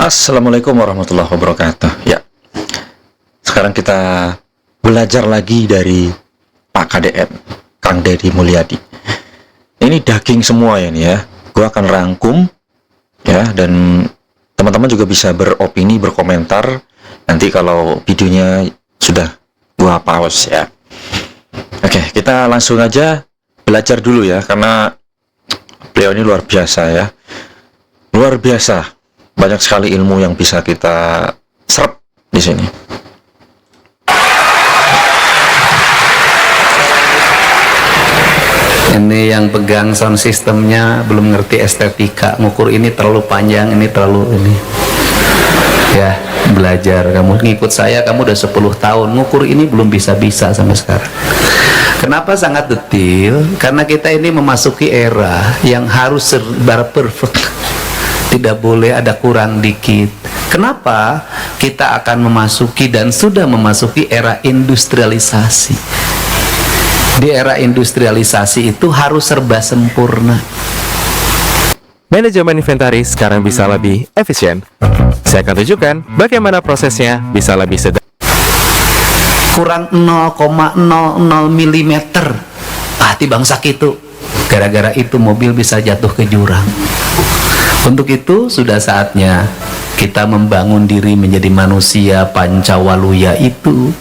Assalamualaikum warahmatullahi wabarakatuh. Ya, sekarang kita belajar lagi dari Pak KDM, Kang Deddy Mulyadi. Ini daging semua ya nih ya. Gua akan rangkum ya, dan teman-teman juga bisa beropini, berkomentar. Nanti kalau videonya sudah gua pause ya. Oke, kita langsung aja belajar dulu ya, karena beliau ini luar biasa ya. Luar biasa. Banyak sekali ilmu yang bisa kita serap di sini. Ini yang pegang sound systemnya belum ngerti estetika, ngukur ini terlalu panjang, ini terlalu ini. Ya, belajar. Kamu ngikut saya, kamu udah 10 tahun, ngukur ini belum bisa-bisa sampai sekarang. Kenapa sangat detail? Karena kita ini memasuki era yang harus serba perfect. Tidak boleh ada kurang dikit. Kenapa? Kita akan memasuki dan sudah memasuki era industrialisasi. Di era industrialisasi itu harus serba sempurna. Manajemen inventaris sekarang bisa lebih efisien. Saya akan tunjukkan bagaimana prosesnya bisa lebih sederhana. Kurang 0,00 mm. Timbang sakit itu. Gara-gara itu mobil bisa jatuh ke jurang. Untuk itu sudah saatnya kita membangun diri menjadi manusia pancawaluya itu.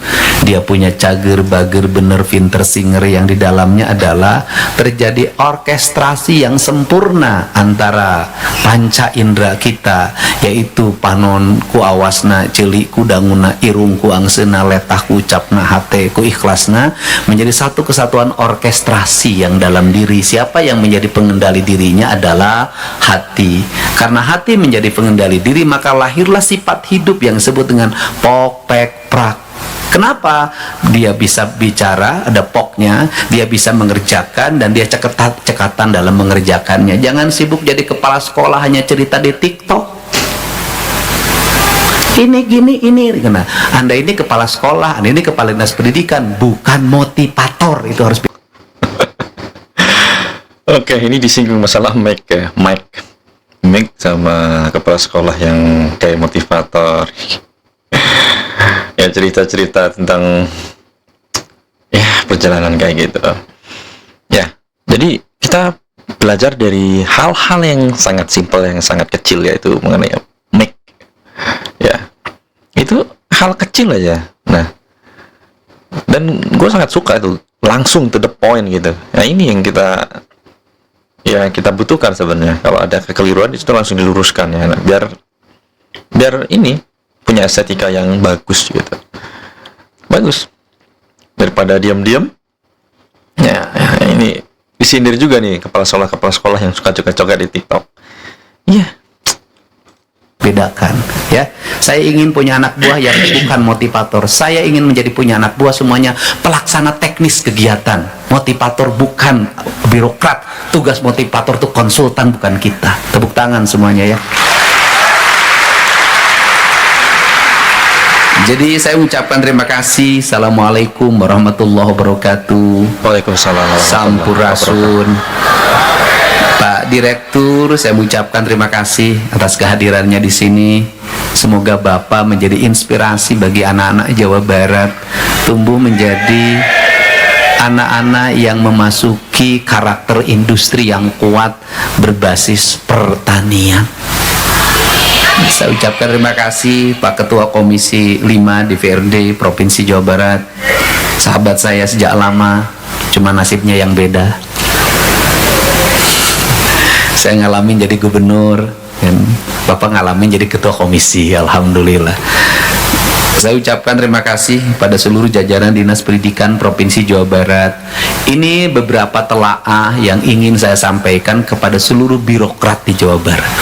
Dia punya cager, bager, bener, pinter, singer, yang di dalamnya adalah terjadi orkestrasi yang sempurna antara panca indera kita, yaitu panon ku awasna, celi ku danguna, irung ku angsena, letah ku ucapna, hate ku ikhlasna, menjadi satu kesatuan orkestrasi yang dalam diri. Siapa yang menjadi pengendali dirinya adalah hati. Karena hati menjadi pengendali diri, maka lahirlah sifat hidup yang disebut dengan pok, pek, prak. Kenapa? Dia bisa bicara, ada poknya, dia bisa mengerjakan, dan dia cekatan dalam mengerjakannya. Jangan sibuk jadi kepala sekolah hanya cerita di TikTok. Ini gini, ini. Nah, Anda ini kepala sekolah, Anda ini kepala dinas pendidikan, bukan motivator. Itu harus. Oke, ini disinggung masalah mic ya, mic sama kepala sekolah yang kayak motivator. Ya, cerita-cerita tentang ya perjalanan kayak gitu ya. Jadi kita belajar dari hal-hal yang sangat simpel, yang sangat kecil, yaitu mengenai mic ya. Itu hal kecil aja. Nah, dan gue sangat suka itu langsung to the point gitu. Nah, ini yang kita butuhkan sebenarnya. Kalau ada kekeliruan itu langsung diluruskan ya. Nah, biar ini punya estetika yang bagus gitu. Bagus. Daripada diam-diam. Ya, ini disindir juga nih kepala sekolah yang suka joget-joget di TikTok. Iya. Bedakan ya. Saya ingin punya anak buah yang bukan motivator. Saya ingin punya anak buah semuanya pelaksana teknis kegiatan. Motivator bukan birokrat. Tugas motivator itu konsultan, bukan kita. Tepuk tangan semuanya ya. Jadi saya ucapkan terima kasih. Assalamualaikum warahmatullahi wabarakatuh. Waalaikumsalam Sampurasun. Pak Direktur, saya mengucapkan terima kasih atas kehadirannya di sini. Semoga Bapak menjadi inspirasi bagi anak-anak Jawa Barat, tumbuh menjadi anak-anak yang memasuki karakter industri yang kuat berbasis pertanian. Saya ucapkan terima kasih Pak Ketua Komisi 5 DPRD Provinsi Jawa Barat, sahabat saya sejak lama, cuma nasibnya yang beda. Saya ngalamin jadi gubernur, dan Bapak ngalamin jadi ketua komisi. Alhamdulillah. Saya ucapkan terima kasih pada seluruh jajaran Dinas Pendidikan Provinsi Jawa Barat. Ini beberapa telaah yang ingin saya sampaikan kepada seluruh birokrat di Jawa Barat.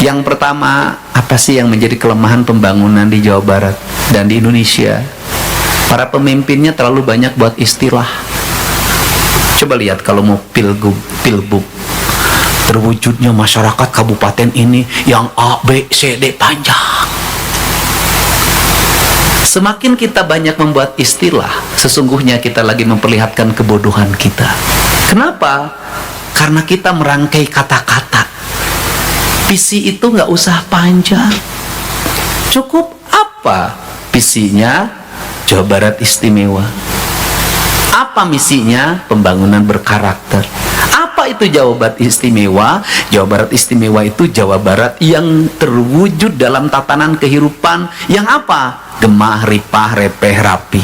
Yang pertama, apa sih yang menjadi kelemahan pembangunan di Jawa Barat dan di Indonesia? Para pemimpinnya terlalu banyak buat istilah. Coba lihat kalau mau pilgub, terwujudnya masyarakat kabupaten ini yang A, B, C, D panjang. Semakin kita banyak membuat istilah, sesungguhnya kita lagi memperlihatkan kebodohan kita. Kenapa? Karena kita merangkai kata-kata. visi itu nggak usah panjang. Cukup apa visinya? Jawa Barat istimewa. Apa misinya? Pembangunan berkarakter. Apa itu Jawa Barat istimewa? Jawa Barat istimewa itu Jawa Barat yang terwujud dalam tatanan kehidupan yang apa? Gemah, ripah, repeh, rapi.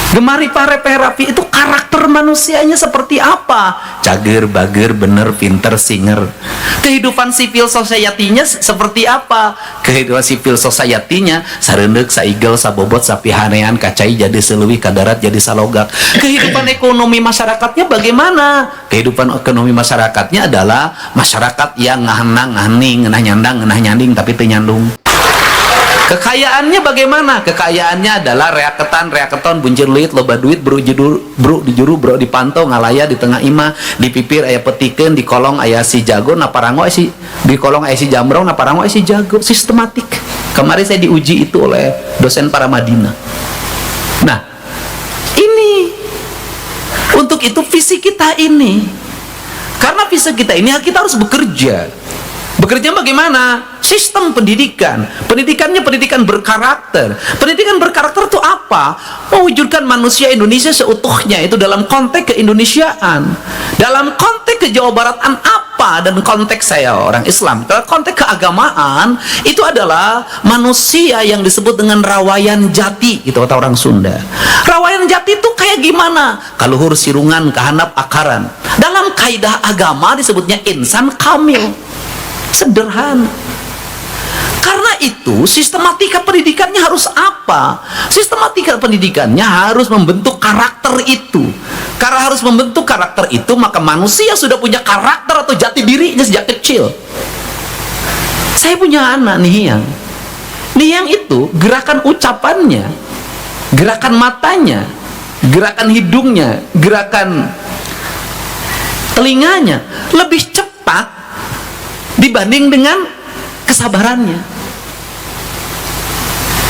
Gemah, ripah, repeh, rapi itu karakter manusianya seperti apa? Cager, bager, bener, pinter, singer. Kehidupan civil society-nya seperti apa? Kehidupan civil society-nya sareundeuh, saigel, sabobot, sapihanean, kacai jadi seleuwih, kadarat jadi salogak. Kehidupan ekonomi masyarakatnya bagaimana? Kehidupan ekonomi masyarakatnya adalah masyarakat yang ngahenang, ngahening, ngenah nyandang, ngenah nyanding tapi teu nyandung. Kekayaannya bagaimana? Kekayaannya adalah reaketon, buncir luit, loba duit, bro di juru, bro dipantau, ngalaya di tengah imah, di pipir aya petikeun, di kolong aya si jago, na parango si di kolong aya si jambrong, na parango aya si jago, sistematik. Kemarin saya diuji itu oleh dosen Paramadina. Nah, ini untuk itu visi kita ini. Karena visi kita ini kita harus bekerja. Bekerja bagaimana? Sistem pendidikan. Pendidikannya pendidikan berkarakter. Pendidikan berkarakter itu apa? Mewujudkan manusia Indonesia seutuhnya, itu dalam konteks keindonesiaan. Dalam konteks kejawabaratan apa? Dan konteks saya orang Islam. Dalam konteks keagamaan, itu adalah manusia yang disebut dengan rawayan jati, itu kata orang Sunda. Rawayan jati itu kayak gimana? Kaluhur sirungan, kahanap akaran. Dalam kaidah agama disebutnya insan kamil. Sederhana. Karena itu sistematika pendidikannya harus apa? Sistematika pendidikannya harus membentuk karakter itu. Karena harus membentuk karakter itu, maka manusia sudah punya karakter atau jati dirinya sejak kecil. Saya punya anak Nihang. Nihang itu gerakan ucapannya, gerakan matanya, gerakan hidungnya, gerakan telinganya lebih cepat dibanding dengan kesabarannya.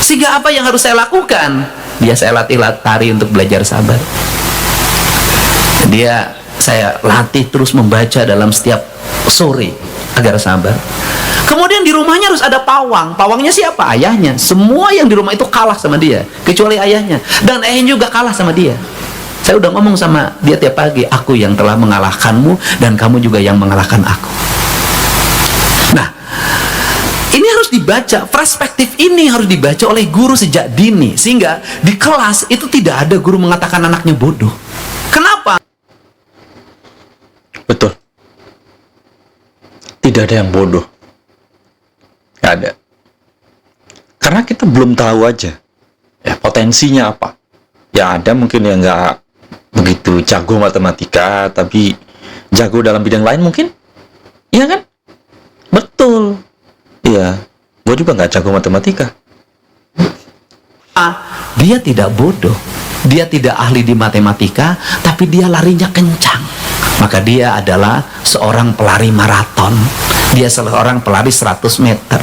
Sehingga apa yang harus saya lakukan? Saya latih tari untuk belajar sabar. Saya latih terus membaca dalam setiap sore agar sabar. Kemudian di rumahnya harus ada pawang. Pawangnya siapa? Ayahnya. Semua yang di rumah itu kalah sama dia, kecuali ayahnya. Dan ayahnya juga kalah sama dia. Saya udah ngomong sama dia tiap pagi, aku yang telah mengalahkanmu dan kamu juga yang mengalahkan aku. Ini harus dibaca, perspektif ini harus dibaca oleh guru sejak dini, sehingga di kelas itu tidak ada guru mengatakan anaknya bodoh. Kenapa? Betul. Tidak ada yang bodoh. Gak ada. Karena kita belum tahu aja ya potensinya apa. Ya ada mungkin yang nggak begitu jago matematika, tapi jago dalam bidang lain mungkin. Iya kan? Betul. Iya, gue juga nggak jago matematika. Dia tidak bodoh, dia tidak ahli di matematika, tapi dia larinya kencang. Maka dia adalah seorang pelari maraton. Dia seorang pelari 100 meter.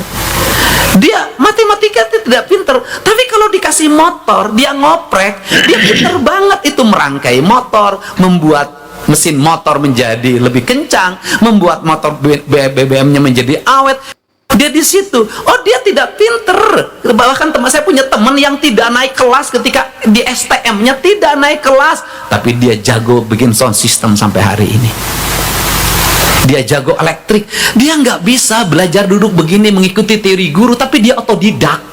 Dia matematika tidak pinter, tapi kalau dikasih motor, dia ngoprek, dia pinter banget itu merangkai motor, membuat mesin motor menjadi lebih kencang, membuat motor BBM-nya menjadi awet. Dia di situ. Oh, dia tidak pinter. Bahkan saya punya teman yang tidak naik kelas ketika di STM-nya, tidak naik kelas, tapi dia jago bikin sound system sampai hari ini. Dia jago elektrik. Dia nggak bisa belajar duduk begini mengikuti teori guru, tapi dia otodidak.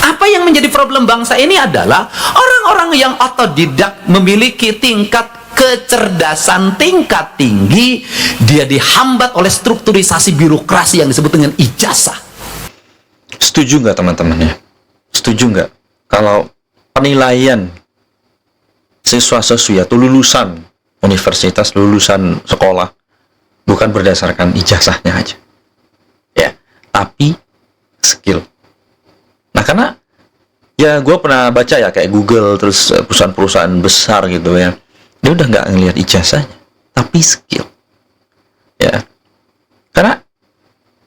Apa yang menjadi problem bangsa ini adalah orang-orang yang otodidak memiliki tingkat kecerdasan tingkat tinggi, dia dihambat oleh strukturisasi birokrasi yang disebut dengan ijazah. Setuju nggak teman-teman ya? Setuju nggak kalau penilaian siswa-siswi atau lulusan universitas, lulusan sekolah bukan berdasarkan ijazahnya aja ya, tapi skill. Nah, karena ya gue pernah baca ya kayak Google, terus perusahaan-perusahaan besar gitu ya, dia udah nggak ngelihat ijazahnya, tapi skill. Ya, karena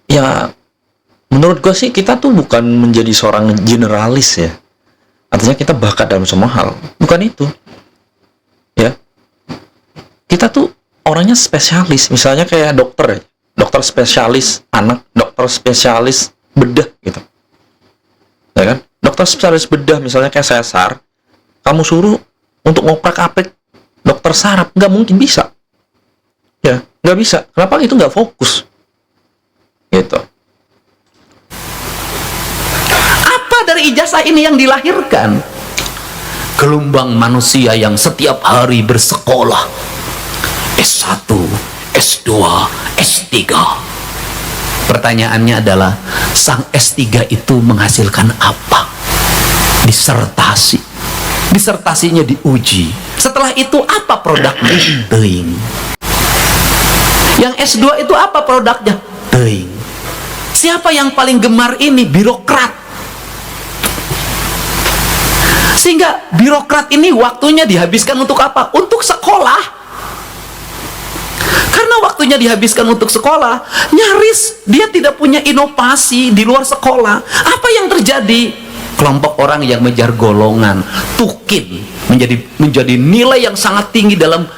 ya menurut gue sih kita tuh bukan menjadi seorang generalis ya. Artinya kita bakat dalam semua hal, bukan itu. Ya, kita tuh orangnya spesialis. Misalnya kayak dokter dokter spesialis anak, dokter spesialis bedah gitu, ya kan? Dokter spesialis bedah misalnya kayak sesar, kamu suruh untuk ngoprak-aprik dokter saraf, nggak mungkin bisa, ya nggak bisa. Kenapa? Itu nggak fokus gitu. Apa dari ijazah ini yang dilahirkan? Gelombang manusia yang setiap hari bersekolah, S1, S2, S3. Pertanyaannya adalah, sang S3 itu menghasilkan apa? Disertasi. Disertasinya diuji. Setelah itu apa produknya? Teuing. Yang S2 itu apa produknya? Teuing. Siapa yang paling gemar ini? Birokrat. Sehingga birokrat ini waktunya dihabiskan untuk apa? Untuk sekolah. Karena waktunya dihabiskan untuk sekolah, nyaris dia tidak punya inovasi di luar sekolah. Apa yang terjadi? Kelompok orang yang mengejar golongan, tukin, menjadi nilai yang sangat tinggi dalam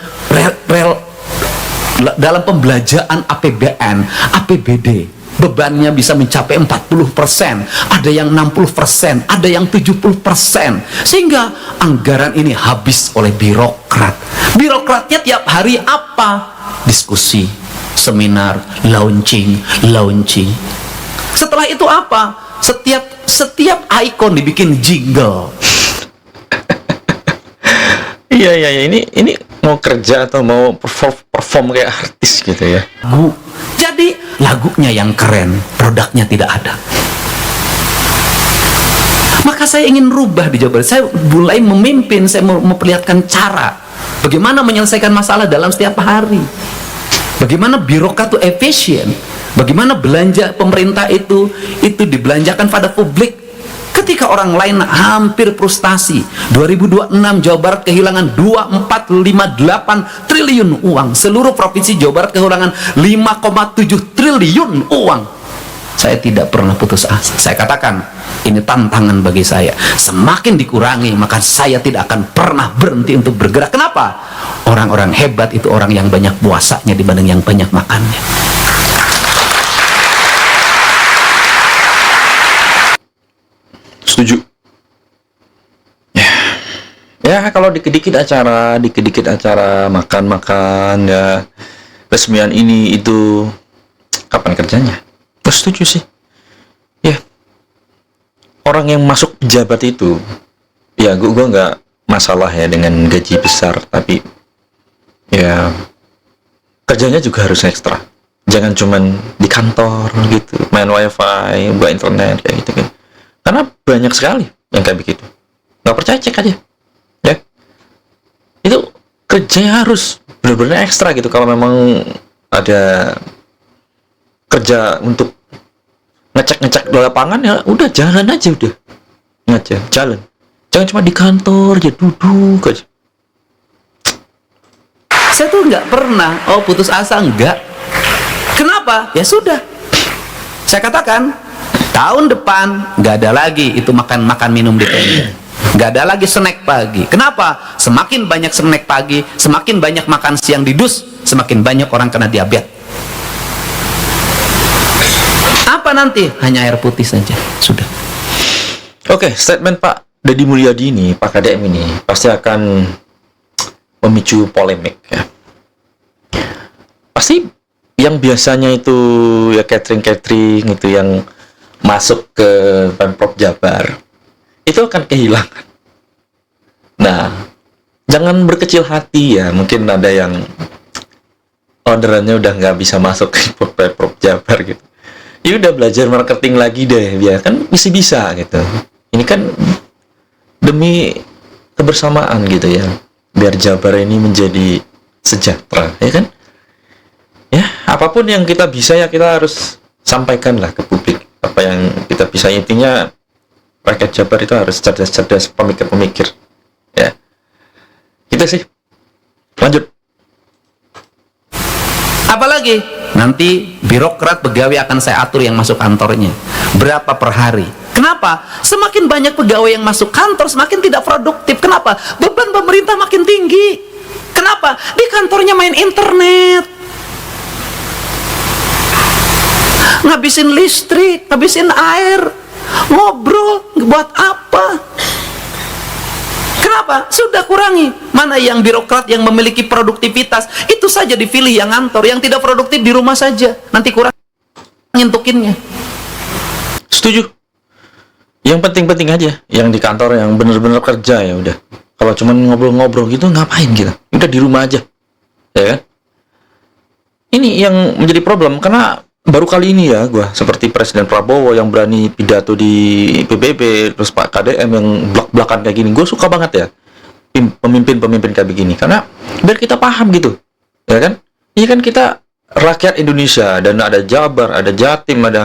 dalam pembelajaran APBN, APBD. Bebannya bisa mencapai 40%, ada yang 60%, ada yang 70%. Sehingga anggaran ini habis oleh birokrat. Birokratnya tiap hari apa? Diskusi, seminar, launching. Setelah itu apa? Setiap ikon dibikin jingle. Iya, ini mau kerja atau mau perform kayak artis gitu ya. Jadi lagunya yang keren, produknya tidak ada. Maka saya ingin rubah di Jawa Barat. Saya mulai memimpin, saya memperlihatkan cara bagaimana menyelesaikan masalah dalam setiap hari. Bagaimana birokrat itu efisien. Bagaimana belanja pemerintah itu dibelanjakan pada publik. Ketika orang lain hampir frustasi. 2026 Jawa Barat kehilangan 2,458 triliun uang. Seluruh provinsi Jawa Barat kehilangan 5,7 triliun uang. Saya tidak pernah putus asa. Saya katakan, ini tantangan bagi saya. Semakin dikurangi, maka saya tidak akan pernah berhenti untuk bergerak. Kenapa? Orang-orang hebat itu orang yang banyak puasanya dibanding yang banyak makannya. Setuju. Ya kalau dikit-dikit acara makan-makan ya, resmian ini itu, kapan kerjanya? Setuju sih. Ya, orang yang masuk pejabat itu, ya gue nggak masalah ya dengan gaji besar, tapi ya kerjanya juga harus ekstra. Jangan cuman di kantor gitu, main wifi, buat internet kayak gitu kan. Karena banyak sekali yang kayak begitu. Nggak percaya, cek aja. Ya, itu kerjanya harus benar-benar ekstra gitu. Kalau memang ada kerja untuk ngecek di lapangan, ya udah jalan aja, udah jalan. Jangan cuma di kantor aja duduk aja. Saya tuh nggak pernah putus asa, enggak. Kenapa? Ya sudah, saya katakan tahun depan nggak ada lagi itu makan minum di tenda, nggak ada lagi snack pagi. Kenapa? Semakin banyak snack pagi, semakin banyak makan siang di dus, semakin banyak orang kena diabetes. Apa nanti? Hanya air putih saja, sudah. Oke, statement Pak Deddy Mulyadi ini, Pak KDM ini pasti akan memicu polemik ya. Pasti yang biasanya itu ya catering itu yang masuk ke Pemprov Jabar itu akan kehilangan. Nah, jangan berkecil hati ya. Mungkin ada yang orderannya udah nggak bisa masuk ke Pemprov Jabar gitu. Ya udah belajar marketing lagi deh, ya kan bisa gitu. Ini kan demi kebersamaan gitu ya, biar Jabar ini menjadi sejahtera, ya kan? Ya, apapun yang kita bisa ya kita harus sampaikan lah ke publik. Apa yang kita bisa, intinya rakyat Jabar itu harus cerdas-cerdas, pemikir-pemikir. Ya, gitu sih. Lanjut. Apalagi nanti birokrat pegawai akan saya atur yang masuk kantornya berapa per hari. Kenapa? Semakin banyak pegawai yang masuk kantor, semakin tidak produktif. Kenapa? Beban pemerintah makin tinggi. Kenapa? Di kantornya main internet. Ngabisin listrik, ngabisin air, ngobrol, buat apa? Kenapa? Sudah kurangi. Mana yang birokrat yang memiliki produktivitas, itu saja dipilih yang ngantor. Yang tidak produktif di rumah saja. Nanti kurang ngintukinnya. Setuju. Yang penting-penting aja, yang di kantor yang bener-bener kerja ya udah. Kalau cuma ngobrol-ngobrol gitu ngapain kita? Udah di rumah aja. Ya kan? Ini yang menjadi problem karena baru kali ini ya gua seperti Presiden Prabowo yang berani pidato di PBB, terus Pak KDM yang blak-blakan kayak gini. Gue suka banget ya pemimpin-pemimpin kayak begini karena biar kita paham gitu. Ya kan? Ini kan kita rakyat Indonesia dan ada Jabar, ada Jatim, ada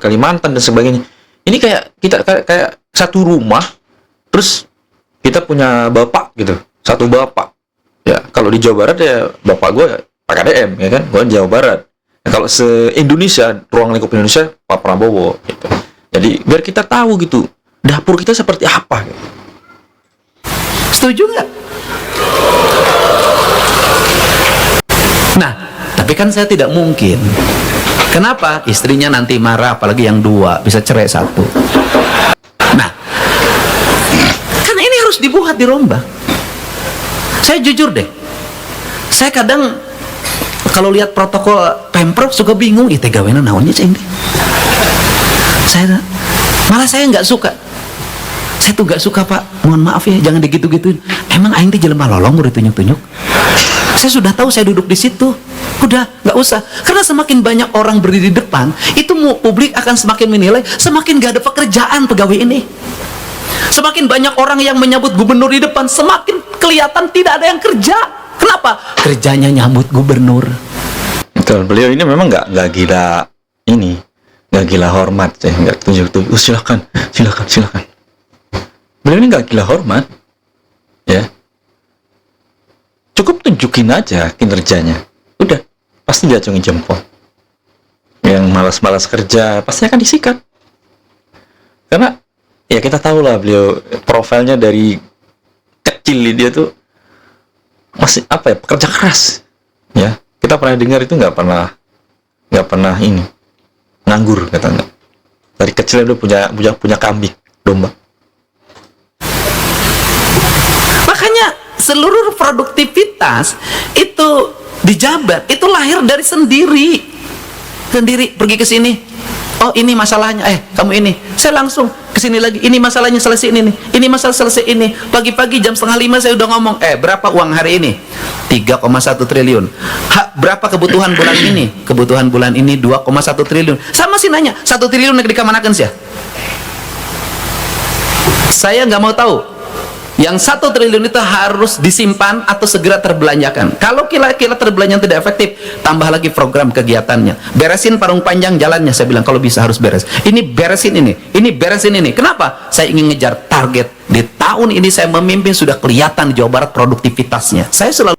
Kalimantan dan sebagainya. Ini kayak kita kayak satu rumah, terus kita punya bapak gitu, satu bapak. Ya, kalau di Jawa Barat ya bapak gue Pak KDM, ya kan, gue Jawa Barat. Nah, kalau se-Indonesia, ruang lingkup Indonesia Pak Prabowo gitu. Jadi biar kita tahu gitu, dapur kita seperti apa gitu. Setuju nggak? Nah, tapi kan saya tidak mungkin. Kenapa? Istrinya nanti marah, apalagi yang dua, bisa cerai satu. Nah, karena ini harus dibuat, dirombak. Saya jujur deh, saya kadang kalau lihat protokol Pemprov suka bingung, itu gawean naonnya ceng. Malah saya nggak suka. Saya tuh nggak suka, Pak. Mohon maaf ya, jangan digitu-gituin. Emang aing teh jelema lolong udah tunjuk-tunjuk. Saya sudah tahu, saya duduk di situ. Udah, nggak usah. Karena semakin banyak orang berdiri di depan, itu publik akan semakin menilai, semakin nggak ada pekerjaan pegawai ini. Semakin banyak orang yang menyambut gubernur di depan, semakin kelihatan tidak ada yang kerja. Kenapa? Kerjanya nyambut gubernur. Betul, beliau ini memang nggak gila ini, nggak gila hormat, nggak tunjuk-tunjuk. Silakan. Beliau ini nggak gila hormat, ya. Cukup tunjukin aja kinerjanya. Udah, pasti diacungi jempol. Yang malas-malas kerja pasti akan disikat. Karena ya kita tahu lah beliau profilnya dari kecil, dia tuh masih apa ya, pekerja keras. Ya, kita pernah dengar itu nggak pernah ini nganggur katanya. Dari kecil dia punya kambing, domba. Makanya seluruh produktivitas itu dijabat, itu lahir dari sendiri pergi ke sini. Oh ini masalahnya, kamu ini, saya langsung ke sini lagi, ini masalahnya selesai ini masalah selesai ini. Pagi-pagi jam 4:30 saya udah ngomong, berapa uang hari ini? 3,1 triliun. Berapa kebutuhan bulan ini? Kebutuhan bulan ini 2,1 triliun. Sama sih nanya, 1 triliun negeri kemanakan sih ya? Saya nggak mau tahu. Yang 1 triliun itu harus disimpan atau segera terbelanjakan. Kalau kira-kira terbelanjaan tidak efektif, tambah lagi program kegiatannya. Beresin parung panjang jalannya, saya bilang kalau bisa harus beres. Ini beresin ini beresin ini. Kenapa? Saya ingin ngejar target. Di tahun ini saya memimpin, sudah kelihatan di Jawa Barat produktivitasnya. Saya selalu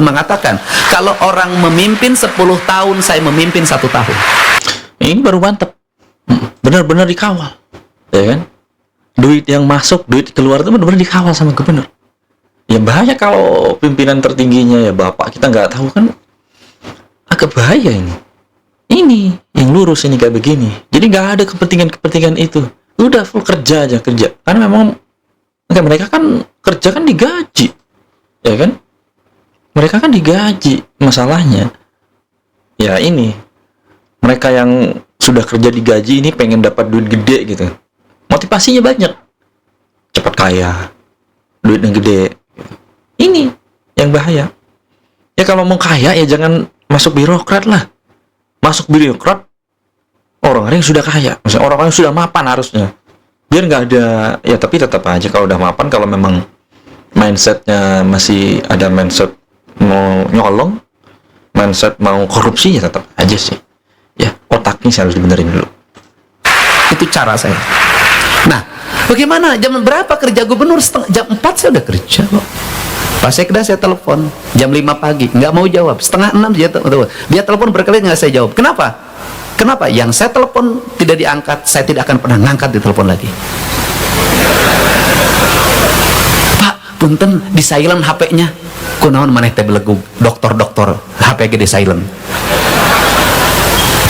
mengatakan, kalau orang memimpin 10 tahun, saya memimpin 1 tahun. Ini baru mantep. Benar-benar dikawal. Ya kan? Duit yang masuk, duit keluar itu benar-benar dikawal sama gubernur. Ya bahaya kalau pimpinan tertingginya ya bapak kita nggak tahu kan, agak bahaya ini. Ini yang lurus ini kayak begini. Jadi nggak ada kepentingan itu. Udah full kerja aja kerja. Karena memang mereka kan kerja kan digaji, ya kan? Mereka kan digaji. Masalahnya ya ini, mereka yang sudah kerja digaji ini pengen dapat duit gede gitu. Motivasinya banyak, cepat kaya, duit yang gede. Ini yang bahaya. Ya kalau mau kaya ya jangan masuk birokrat lah. Masuk birokrat orang-orang yang sudah kaya, maksudnya orang-orang yang sudah mapan harusnya. Biar nggak ada, ya tapi tetap aja kalau udah mapan, kalau memang mindsetnya masih ada mindset mau nyolong, mindset mau korupsi, ya tetap aja sih. Ya otaknya sih harus dibenerin dulu. Itu cara saya. Nah, bagaimana? Jam berapa kerja gubernur? Jam 4 saya udah kerja kok. Pak Sekda saya telepon jam 5 pagi, nggak mau jawab. 5:30 dia telepon berkali nggak saya jawab. Kenapa? Yang saya telepon tidak diangkat, saya tidak akan pernah ngangkat di telepon lagi. Pak, punten di silent HP-nya. Kunaon maneh teh belegug dokter HP gede silent.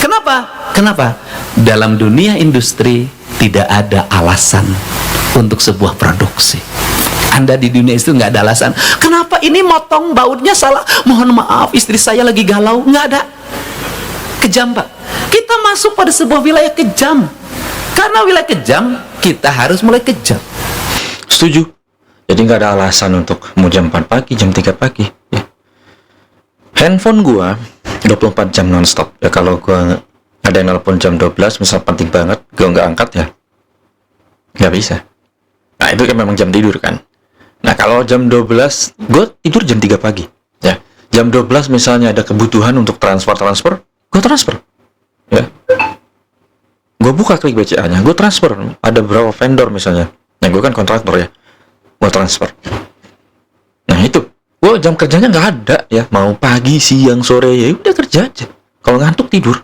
Kenapa? Kenapa? Dalam dunia industri tidak ada alasan untuk sebuah produksi. Anda di dunia itu nggak ada alasan. Kenapa ini motong bautnya salah? Mohon maaf, istri saya lagi galau. Nggak ada. Kejam, Pak. Kita masuk pada sebuah wilayah kejam. Karena wilayah kejam, kita harus mulai kejam. Setuju. Jadi nggak ada alasan untuk mau jam 4 pagi, jam 3 pagi. Ya. Handphone gua 24 jam nonstop. Ya kalau gua ada yang nelpon jam 12, misal penting banget, gua nggak angkat ya, nggak bisa. Nah itu kan memang jam tidur kan. Nah kalau jam 12, gua tidur jam 3 pagi. Ya. Jam 12 misalnya ada kebutuhan untuk transfer, gua transfer. Ya. Gua buka klik BCA-nya, gua transfer. Ada beberapa vendor misalnya. Nah gua kan kontraktor ya. Gua transfer. Nah itu, gua jam kerjanya nggak ada ya. Mau pagi, siang, sore ya udah kerja aja. Kalau ngantuk tidur.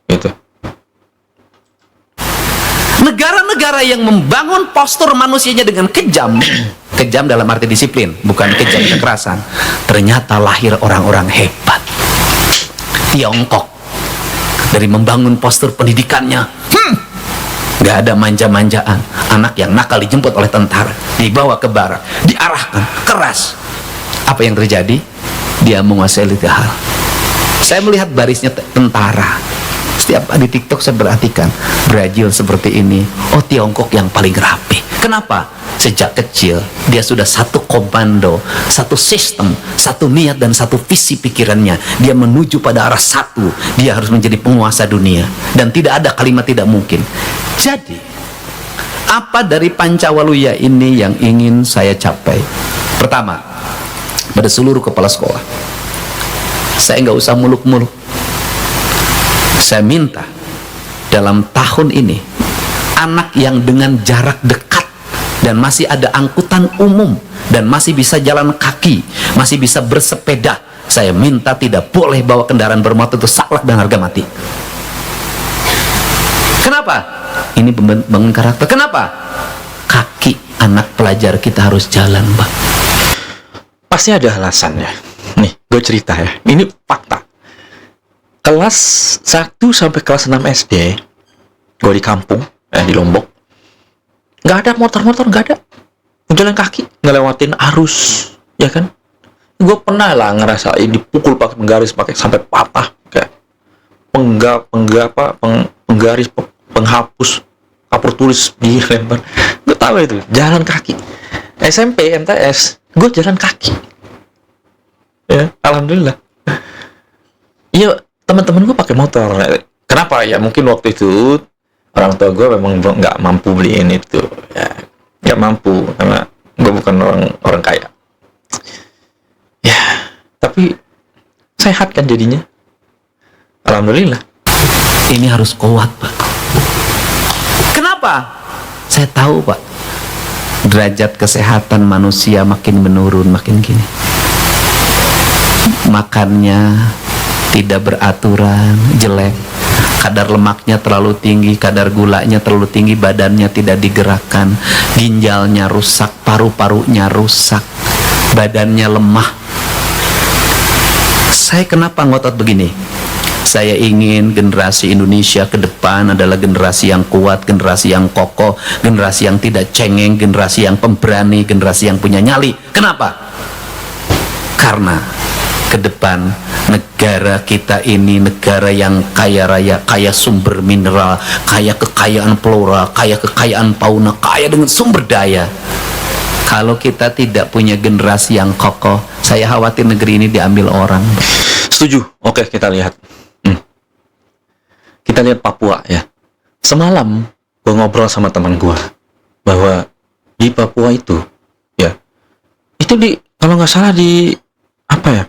Gitu. Negara-negara yang membangun postur manusianya dengan kejam, kejam dalam arti disiplin, bukan kejam kekerasan, ternyata lahir orang-orang hebat. Tiongkok, dari membangun postur pendidikannya, gak ada manja-manjaan. Anak yang nakal dijemput oleh tentara, dibawa ke barak, diarahkan keras. Apa yang terjadi? Dia menguasai tiga hal. Saya melihat barisnya tentara. Setiap di TikTok saya perhatikan Brazil seperti ini. Oh, Tiongkok yang paling rapi. Kenapa? Sejak kecil dia sudah satu komando, satu sistem, satu niat dan satu visi pikirannya. Dia menuju pada arah satu. Dia harus menjadi penguasa dunia dan tidak ada kalimat tidak mungkin. Jadi apa dari Pancawaluya ini yang ingin saya capai? Pertama, pada seluruh kepala sekolah, saya nggak usah muluk-muluk. Saya minta dalam tahun ini anak yang dengan jarak dekat dan masih ada angkutan umum dan masih bisa jalan kaki, masih bisa bersepeda, saya minta tidak boleh bawa kendaraan bermotor, itu saklek dan harga mati. Kenapa? Ini membangun karakter. Kenapa? Kaki anak pelajar kita harus jalan, Pak. Pasti ada alasannya. Nih, gue cerita ya. Ini fakta. Kelas 1 sampai kelas 6 SD, gue di kampung, di Lombok, nggak ada motor-motor, nggak ada. Jalan kaki, ngelewatin arus, ya kan? Gue pernah lah ngerasain dipukul pakai penggaris, pakai sampai patah, kayak penggaris, penghapus, kapur tulis dilempar. Gue tahu itu, jalan kaki. SMP, MTS, gue jalan kaki. Ya, alhamdulillah. Iya. Teman-teman gue pakai motor. Kenapa ya? Mungkin waktu itu orang tua gue memang nggak mampu beliin itu. Ya, nggak mampu karena gue bukan orang kaya. Ya, tapi sehat kan jadinya. Alhamdulillah. Ini harus kuat, Pak. Kenapa? Saya tahu, Pak. Derajat kesehatan manusia makin menurun, makin gini. Makannya tidak beraturan, jelek, kadar lemaknya terlalu tinggi, kadar gulanya terlalu tinggi, badannya tidak digerakkan, ginjalnya rusak, paru-parunya rusak, badannya lemah. Saya kenapa ngotot begini? Saya ingin generasi Indonesia ke depan adalah generasi yang kuat, generasi yang kokoh, generasi yang tidak cengeng, generasi yang pemberani, generasi yang punya nyali. Kenapa? Karena ke depan negara kita ini negara yang kaya raya, kaya sumber mineral, kaya kekayaan flora, kaya kekayaan fauna, kaya dengan sumber daya. Kalau kita tidak punya generasi yang kokoh, saya khawatir negeri ini diambil orang. Setuju. Oke, kita lihat. Kita lihat Papua ya. Semalam gue ngobrol sama teman gue bahwa di Papua itu ya, itu kalau nggak salah di apa ya,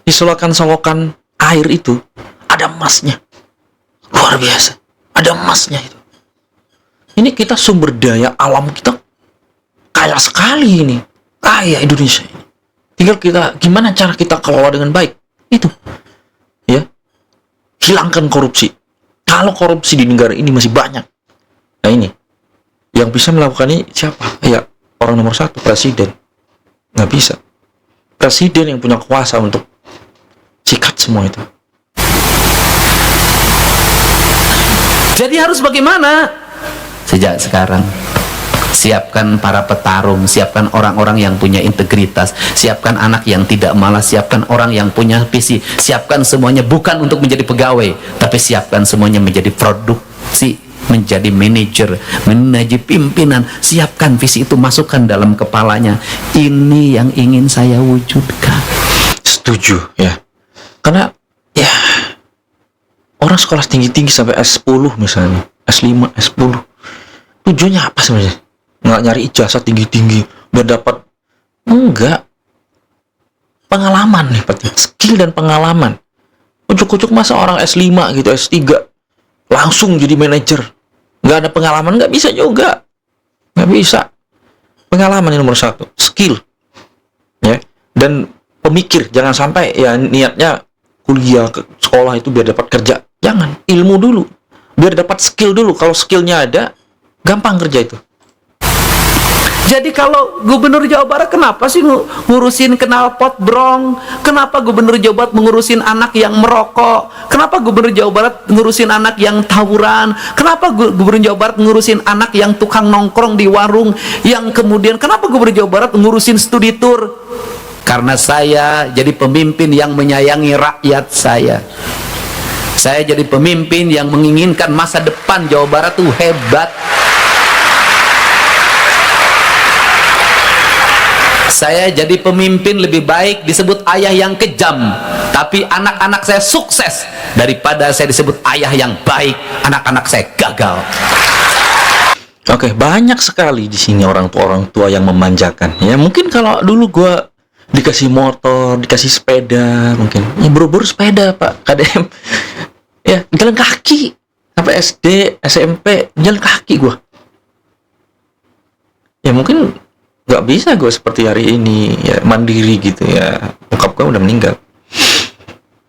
di solokan air itu ada emasnya, luar biasa, ada emasnya itu. Ini kita sumber daya alam kita kaya sekali ini, kaya Indonesia ini. Tinggal kita gimana cara kita kelola dengan baik itu, ya. Hilangkan korupsi. Kalau korupsi di negara ini masih banyak, nah ini yang bisa melakukan ini siapa? Ya orang nomor 1, presiden. Nggak bisa. Presiden yang punya kuasa untuk sikat semua itu. Jadi harus bagaimana? Sejak sekarang siapkan para petarung, siapkan orang-orang yang punya integritas, siapkan anak yang tidak malas, siapkan orang yang punya visi, siapkan semuanya bukan untuk menjadi pegawai, tapi siapkan semuanya menjadi produksi, menjadi manajer, menjadi pimpinan. Siapkan visi itu, masukkan dalam kepalanya. Ini yang ingin saya wujudkan. Setuju ya. Karena ya orang sekolah tinggi-tinggi sampai S10 misalnya, S5, S10, tujuannya apa sebenarnya? Nggak nyari ijazah tinggi-tinggi biar dapat, enggak, pengalaman nih, penting skill dan pengalaman. Ujuk-ujuk masa orang S5 gitu, S3 langsung jadi manajer, nggak ada pengalaman, nggak bisa juga, nggak bisa. Pengalaman yang nomor satu, skill ya, dan pemikir. Jangan sampai ya niatnya kuliah ke sekolah itu biar dapat kerja, jangan, ilmu dulu biar dapat skill dulu. Kalau skillnya ada, gampang kerja itu. Jadi kalau Gubernur Jawa Barat kenapa sih ngurusin knalpot brong? Kenapa Gubernur Jawa Barat mengurusin anak yang merokok? Kenapa Gubernur Jawa Barat ngurusin anak yang tawuran? Kenapa Gubernur Jawa Barat ngurusin anak yang tukang nongkrong di warung? Yang kemudian kenapa Gubernur Jawa Barat ngurusin studi tour? Karena saya jadi pemimpin yang menyayangi rakyat saya. Saya jadi pemimpin yang menginginkan masa depan Jawa Barat tuh hebat. Saya jadi pemimpin lebih baik disebut ayah yang kejam, tapi anak-anak saya sukses, daripada saya disebut ayah yang baik, anak-anak saya gagal. Oke, banyak sekali di sini orang tua yang memanjakan. Ya mungkin kalau dulu gua dikasih motor, dikasih sepeda, mungkin ya buru-buru sepeda Pak KDM. Ya jalan kaki sampai SD, SMP jalan kaki gua. Ya mungkin nggak bisa gue seperti hari ini ya, mandiri gitu ya, bokap gue udah meninggal.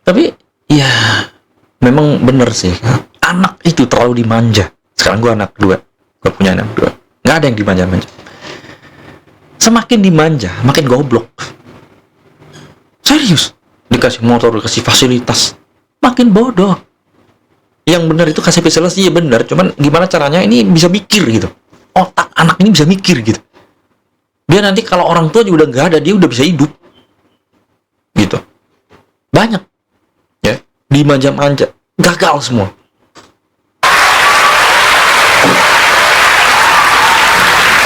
Tapi ya memang bener sih, anak itu terlalu dimanja. Sekarang gue anak dua, gue punya anak dua, nggak ada yang dimanja-manja. Semakin dimanja makin goblok, serius. Dikasih motor, dikasih fasilitas, makin bodoh. Yang benar itu kasih fasilitas, iya benar, cuman gimana caranya ini bisa mikir gitu, otak anak ini bisa mikir gitu. Biar nanti kalau orang tua juga udah nggak ada, dia udah bisa hidup gitu. Banyak ya dimanja-manja, gagal semua.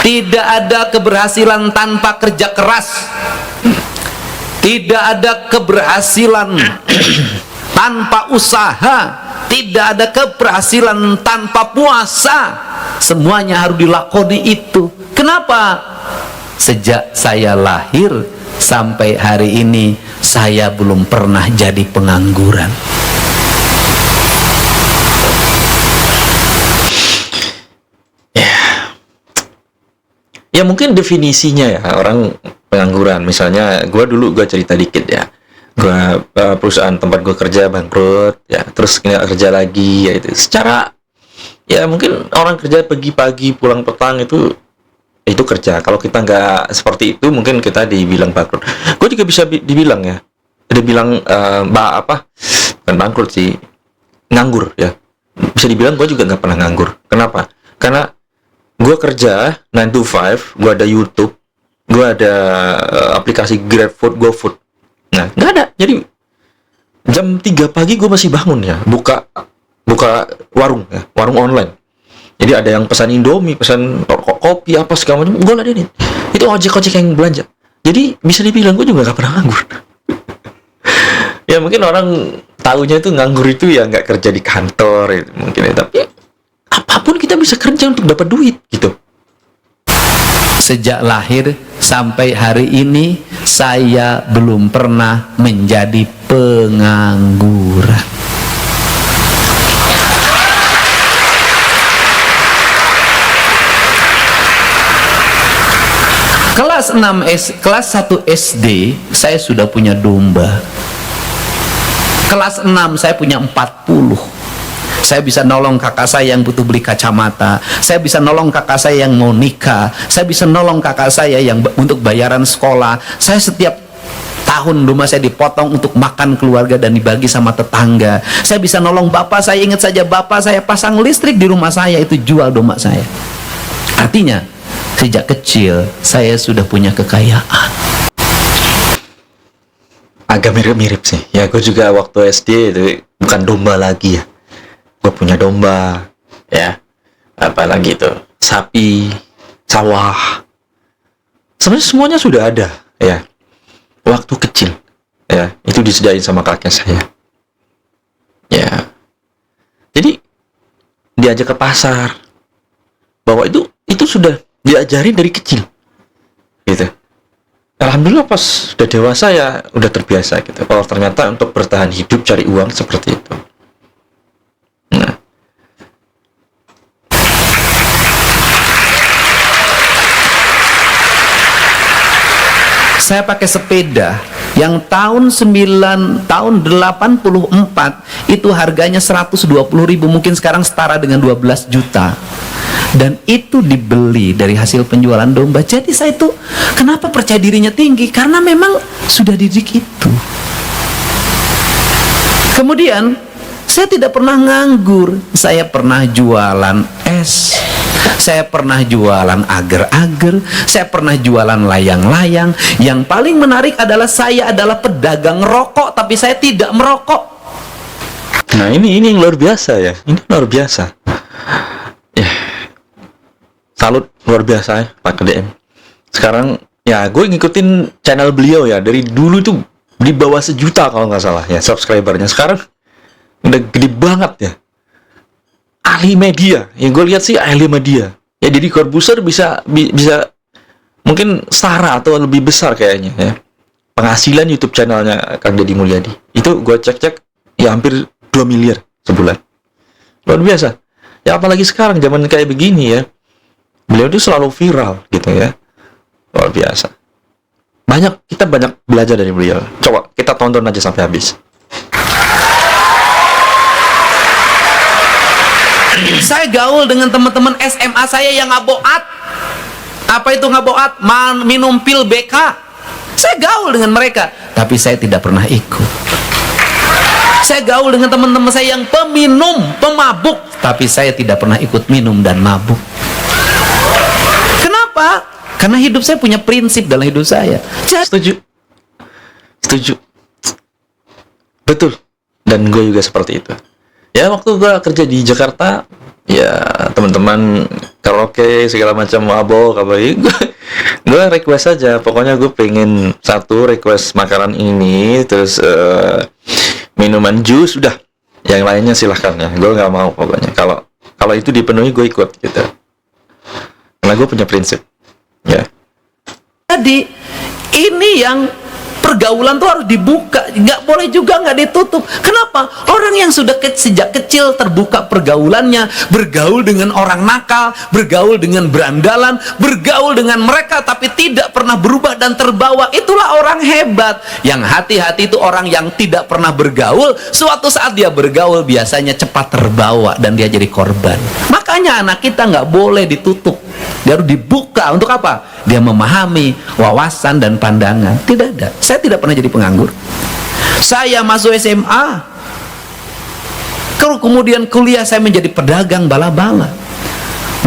Tidak ada keberhasilan tanpa kerja keras. Tidak ada keberhasilan tanpa usaha. Tidak ada keberhasilan tanpa puasa. Semuanya harus dilakoni itu. Kenapa? Sejak saya lahir sampai hari ini, saya belum pernah jadi pengangguran. Ya mungkin definisinya ya orang pengangguran. Misalnya gue cerita dikit ya. Gue perusahaan tempat gue kerja bangkrut ya, terus nggak kerja lagi ya, itu secara ya mungkin orang kerja pagi-pagi pulang petang itu kerja. Kalau kita nggak seperti itu, mungkin kita dibilang bangkrut. Gue juga bisa dibilang ya, dibilang bukan bangkrut sih, nganggur ya. Bisa dibilang gue juga nggak pernah nganggur. Kenapa? Karena gue kerja 9 to 5, gue ada YouTube, gue ada aplikasi GrabFood, GoFood. Nah, nggak ada. Jadi jam 3 pagi gue masih bangun ya, buka warung ya, warung online. Jadi ada yang pesan Indomie, pesan kopi apa segala macam, gue ladenin. Itu ojek-ojek yang belanja. Jadi bisa dibilang gue juga gak pernah nganggur. Ya mungkin orang taunya itu nganggur itu ya nggak kerja di kantor itu mungkin ya. Tapi apapun kita bisa kerja untuk dapat duit gitu. Sejak lahir sampai hari ini, saya belum pernah menjadi pengangguran. Kelas 1 SD saya sudah punya domba. Kelas 6 saya punya 40. Saya bisa nolong kakak saya yang butuh beli kacamata. Saya bisa nolong kakak saya yang mau nikah. Saya bisa nolong kakak saya yang untuk bayaran sekolah. Saya setiap tahun domba saya dipotong untuk makan keluarga dan dibagi sama tetangga. Saya bisa nolong bapak saya. Ingat saja, bapak saya pasang listrik di rumah saya, itu jual domba saya. Artinya sejak kecil saya sudah punya kekayaan. Agak mirip-mirip sih. Ya, gue juga waktu SD itu bukan domba lagi ya. Gue punya domba, ya. Apalagi itu sapi, sawah. Sebenarnya semuanya sudah ada, ya. Waktu kecil, ya, itu disediain sama kakek saya. Ya. Jadi diajak ke pasar. Bahwa itu sudah diajari dari kecil. Gitu. Alhamdulillah pas udah dewasa ya udah terbiasa gitu. Kalau ternyata untuk bertahan hidup cari uang seperti itu. Nah, Saya pakai sepeda yang tahun 84 itu harganya 120.000, mungkin sekarang setara dengan 12 juta. Dan itu dibeli dari hasil penjualan domba. Jadi saya itu kenapa percaya dirinya tinggi? Karena memang sudah didik itu. Kemudian saya tidak pernah nganggur. Saya pernah jualan es, saya pernah jualan agar-agar, saya pernah jualan layang-layang. Yang paling menarik adalah saya adalah pedagang rokok, tapi saya tidak merokok. nah ini yang luar biasa ya. Ini luar biasa. Ya. Salut luar biasa ya Pak KDM. Sekarang ya gue ngikutin channel beliau ya. Dari dulu tuh di bawah 1 juta kalau nggak salah ya subscribernya. Sekarang udah gede banget ya. Ahli media. Yang gue lihat sih ahli media. Ya jadi Corbuzier bisa mungkin setara atau lebih besar kayaknya ya. Penghasilan YouTube channelnya Kang Deddy Mulyadi. Itu gue cek ya hampir 2 miliar sebulan. Luar biasa. Ya apalagi sekarang zaman kayak begini ya. Beliau itu selalu viral gitu ya. Luar biasa. Kita banyak belajar dari beliau. Coba kita tonton aja sampai habis. Saya gaul dengan teman-teman SMA saya yang ngaboat. Apa itu ngaboat? Minum pil BK. Saya gaul dengan mereka, tapi saya tidak pernah ikut. Saya gaul dengan teman-teman saya yang peminum, pemabuk, tapi saya tidak pernah ikut minum dan mabuk. Kenapa? Karena hidup saya punya prinsip dalam hidup saya. Setuju. Betul. Dan gue juga seperti itu. Ya waktu gue kerja di Jakarta, ya teman-teman karaoke segala macam mabok gue request aja. Pokoknya gue pengen satu request makanan ini, terus minuman jus, udah. Yang lainnya silahkan ya. Gue nggak mau pokoknya. Kalau itu dipenuhi gue ikut gitu. Karena gue punya prinsip. Ya. Jadi ini yang pergaulan tuh harus dibuka, nggak boleh juga nggak ditutup. Kenapa? Orang yang sudah sejak kecil terbuka pergaulannya, bergaul dengan orang nakal, bergaul dengan berandalan, bergaul dengan mereka tapi tidak pernah berubah dan terbawa, itulah orang hebat. Yang hati-hati itu orang yang tidak pernah bergaul, suatu saat dia bergaul biasanya cepat terbawa dan dia jadi korban. Makanya anak kita nggak boleh ditutup, dia harus dibuka. Untuk apa? Dia memahami wawasan dan pandangan. Tidak ada. Saya tidak pernah jadi penganggur. Saya masuk SMA, kemudian kuliah saya menjadi pedagang bala-bala.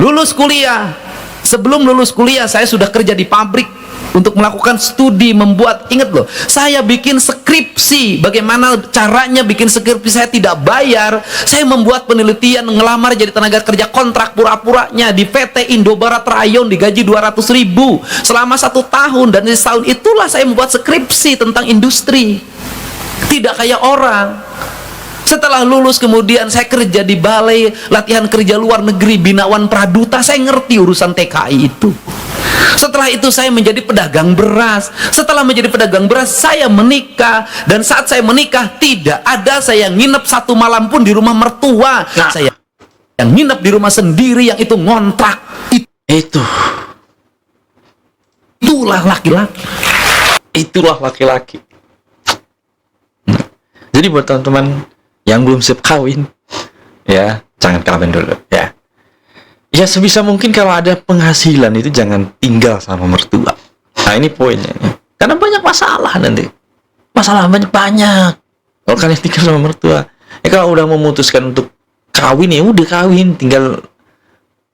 Lulus kuliah, sebelum lulus kuliah saya sudah kerja di pabrik untuk melakukan studi, membuat, ingat loh, saya bikin skripsi, bagaimana caranya bikin skripsi, saya tidak bayar. Saya membuat penelitian, ngelamar jadi tenaga kerja kontrak pura-puranya di PT Indobarat Rayon, digaji 200.000 selama 1 tahun, dan di tahun itulah saya membuat skripsi tentang industri. Tidak kayak orang. Setelah lulus kemudian saya kerja di balai latihan kerja luar negeri Binawan Praduta, saya ngerti urusan TKI itu. Setelah itu saya menjadi pedagang beras. Setelah menjadi pedagang beras saya menikah, dan saat saya menikah tidak ada saya nginep 1 malam pun di rumah mertua. Saya yang nginep di rumah sendiri, yang itu ngontrak. Itulah laki-laki. Itulah laki-laki. Jadi buat teman-teman yang belum siap kawin, ya jangan kawin dulu ya. Ya sebisa mungkin kalau ada penghasilan itu jangan tinggal sama mertua. Nah ini poinnya nih. Karena banyak masalah nanti. masalah banyak. Kalau kalian tinggal sama mertua, ya kalau udah memutuskan untuk kawin ya udah kawin, tinggal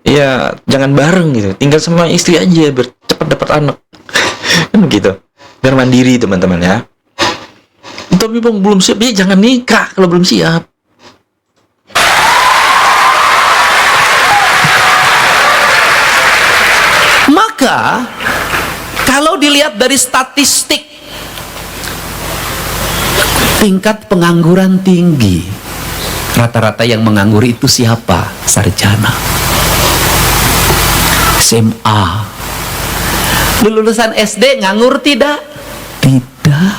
ya jangan bareng gitu, tinggal sama istri aja biar cepat dapat anak. Kan begitu, biar mandiri teman-teman ya. Tapi bang belum siap, ya jangan nikah kalau belum siap. Maka kalau dilihat dari statistik tingkat pengangguran tinggi, rata-rata yang menganggur itu siapa? Sarjana, SMA. Lulusan SD nganggur tidak? Tidak.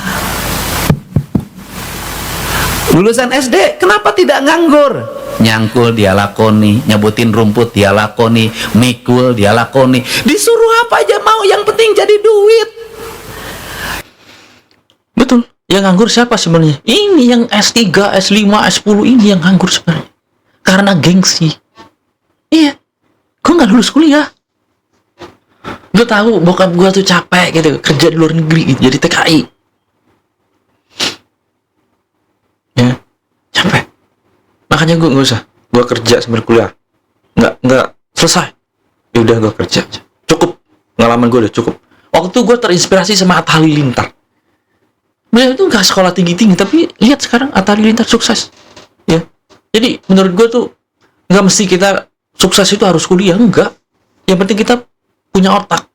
Lulusan SD kenapa tidak nganggur? Nyangkul dia lakoni, nyebutin rumput dia lakoni, mikul dia lakoni, disuruh apa aja mau, yang penting jadi duit. Betul. Yang nganggur siapa sebenarnya? Ini yang S3, S5, S10 ini yang nganggur sebenarnya. Karena gengsi. Iya. Gue nggak lulus kuliah. Gue tahu bokap gue tuh capek gitu, kerja di luar negeri gitu, jadi TKI. Ya, capek. Makanya gue nggak usah. Gue kerja sambil kuliah. Nggak selesai. Ya udah gue kerja aja. Cukup. Pengalaman gue udah cukup. Waktu itu gue terinspirasi sama Atta Halilintar. Beliau itu nggak sekolah tinggi-tinggi, tapi lihat sekarang Atta Halilintar sukses, ya. Jadi menurut gue tuh nggak mesti kita sukses itu harus kuliah, enggak. Yang penting kita punya otak.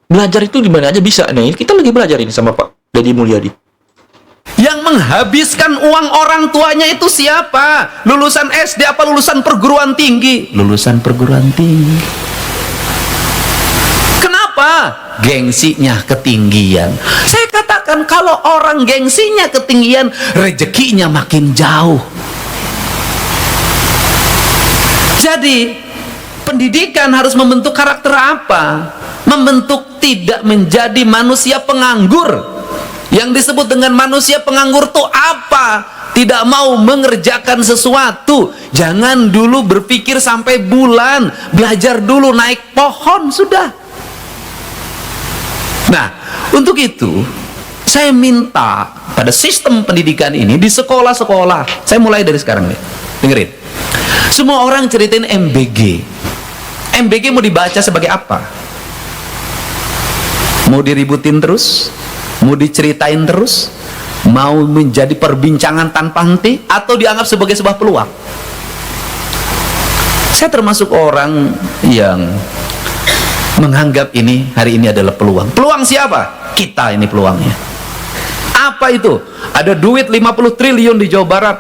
Belajar itu di mana aja bisa. Nih kita lagi belajar ini sama Pak Deddy Mulyadi. Yang menghabiskan uang orang tuanya itu siapa? Lulusan SD apa lulusan perguruan tinggi? Lulusan perguruan tinggi. Kenapa? Gengsinya ketinggian. Saya katakan kalau orang gengsinya ketinggian, rezekinya makin jauh. Jadi, pendidikan harus membentuk karakter apa? Membentuk tidak menjadi manusia penganggur. Yang disebut dengan manusia penganggur itu apa? Tidak mau mengerjakan sesuatu. Jangan dulu berpikir sampai bulan. Belajar dulu naik pohon, sudah. Nah, untuk itu saya minta pada sistem pendidikan ini di sekolah-sekolah. Saya mulai dari sekarang nih. Dengerin. Semua orang ceritain MBG. MBG mau dibaca sebagai apa? Mau diributin terus? Mau diceritain terus? Mau menjadi perbincangan tanpa henti? Atau dianggap sebagai sebuah peluang? Saya termasuk orang yang menganggap ini hari ini adalah peluang. Peluang siapa? Kita ini peluangnya. Apa itu? Ada duit 50 triliun di Jawa Barat.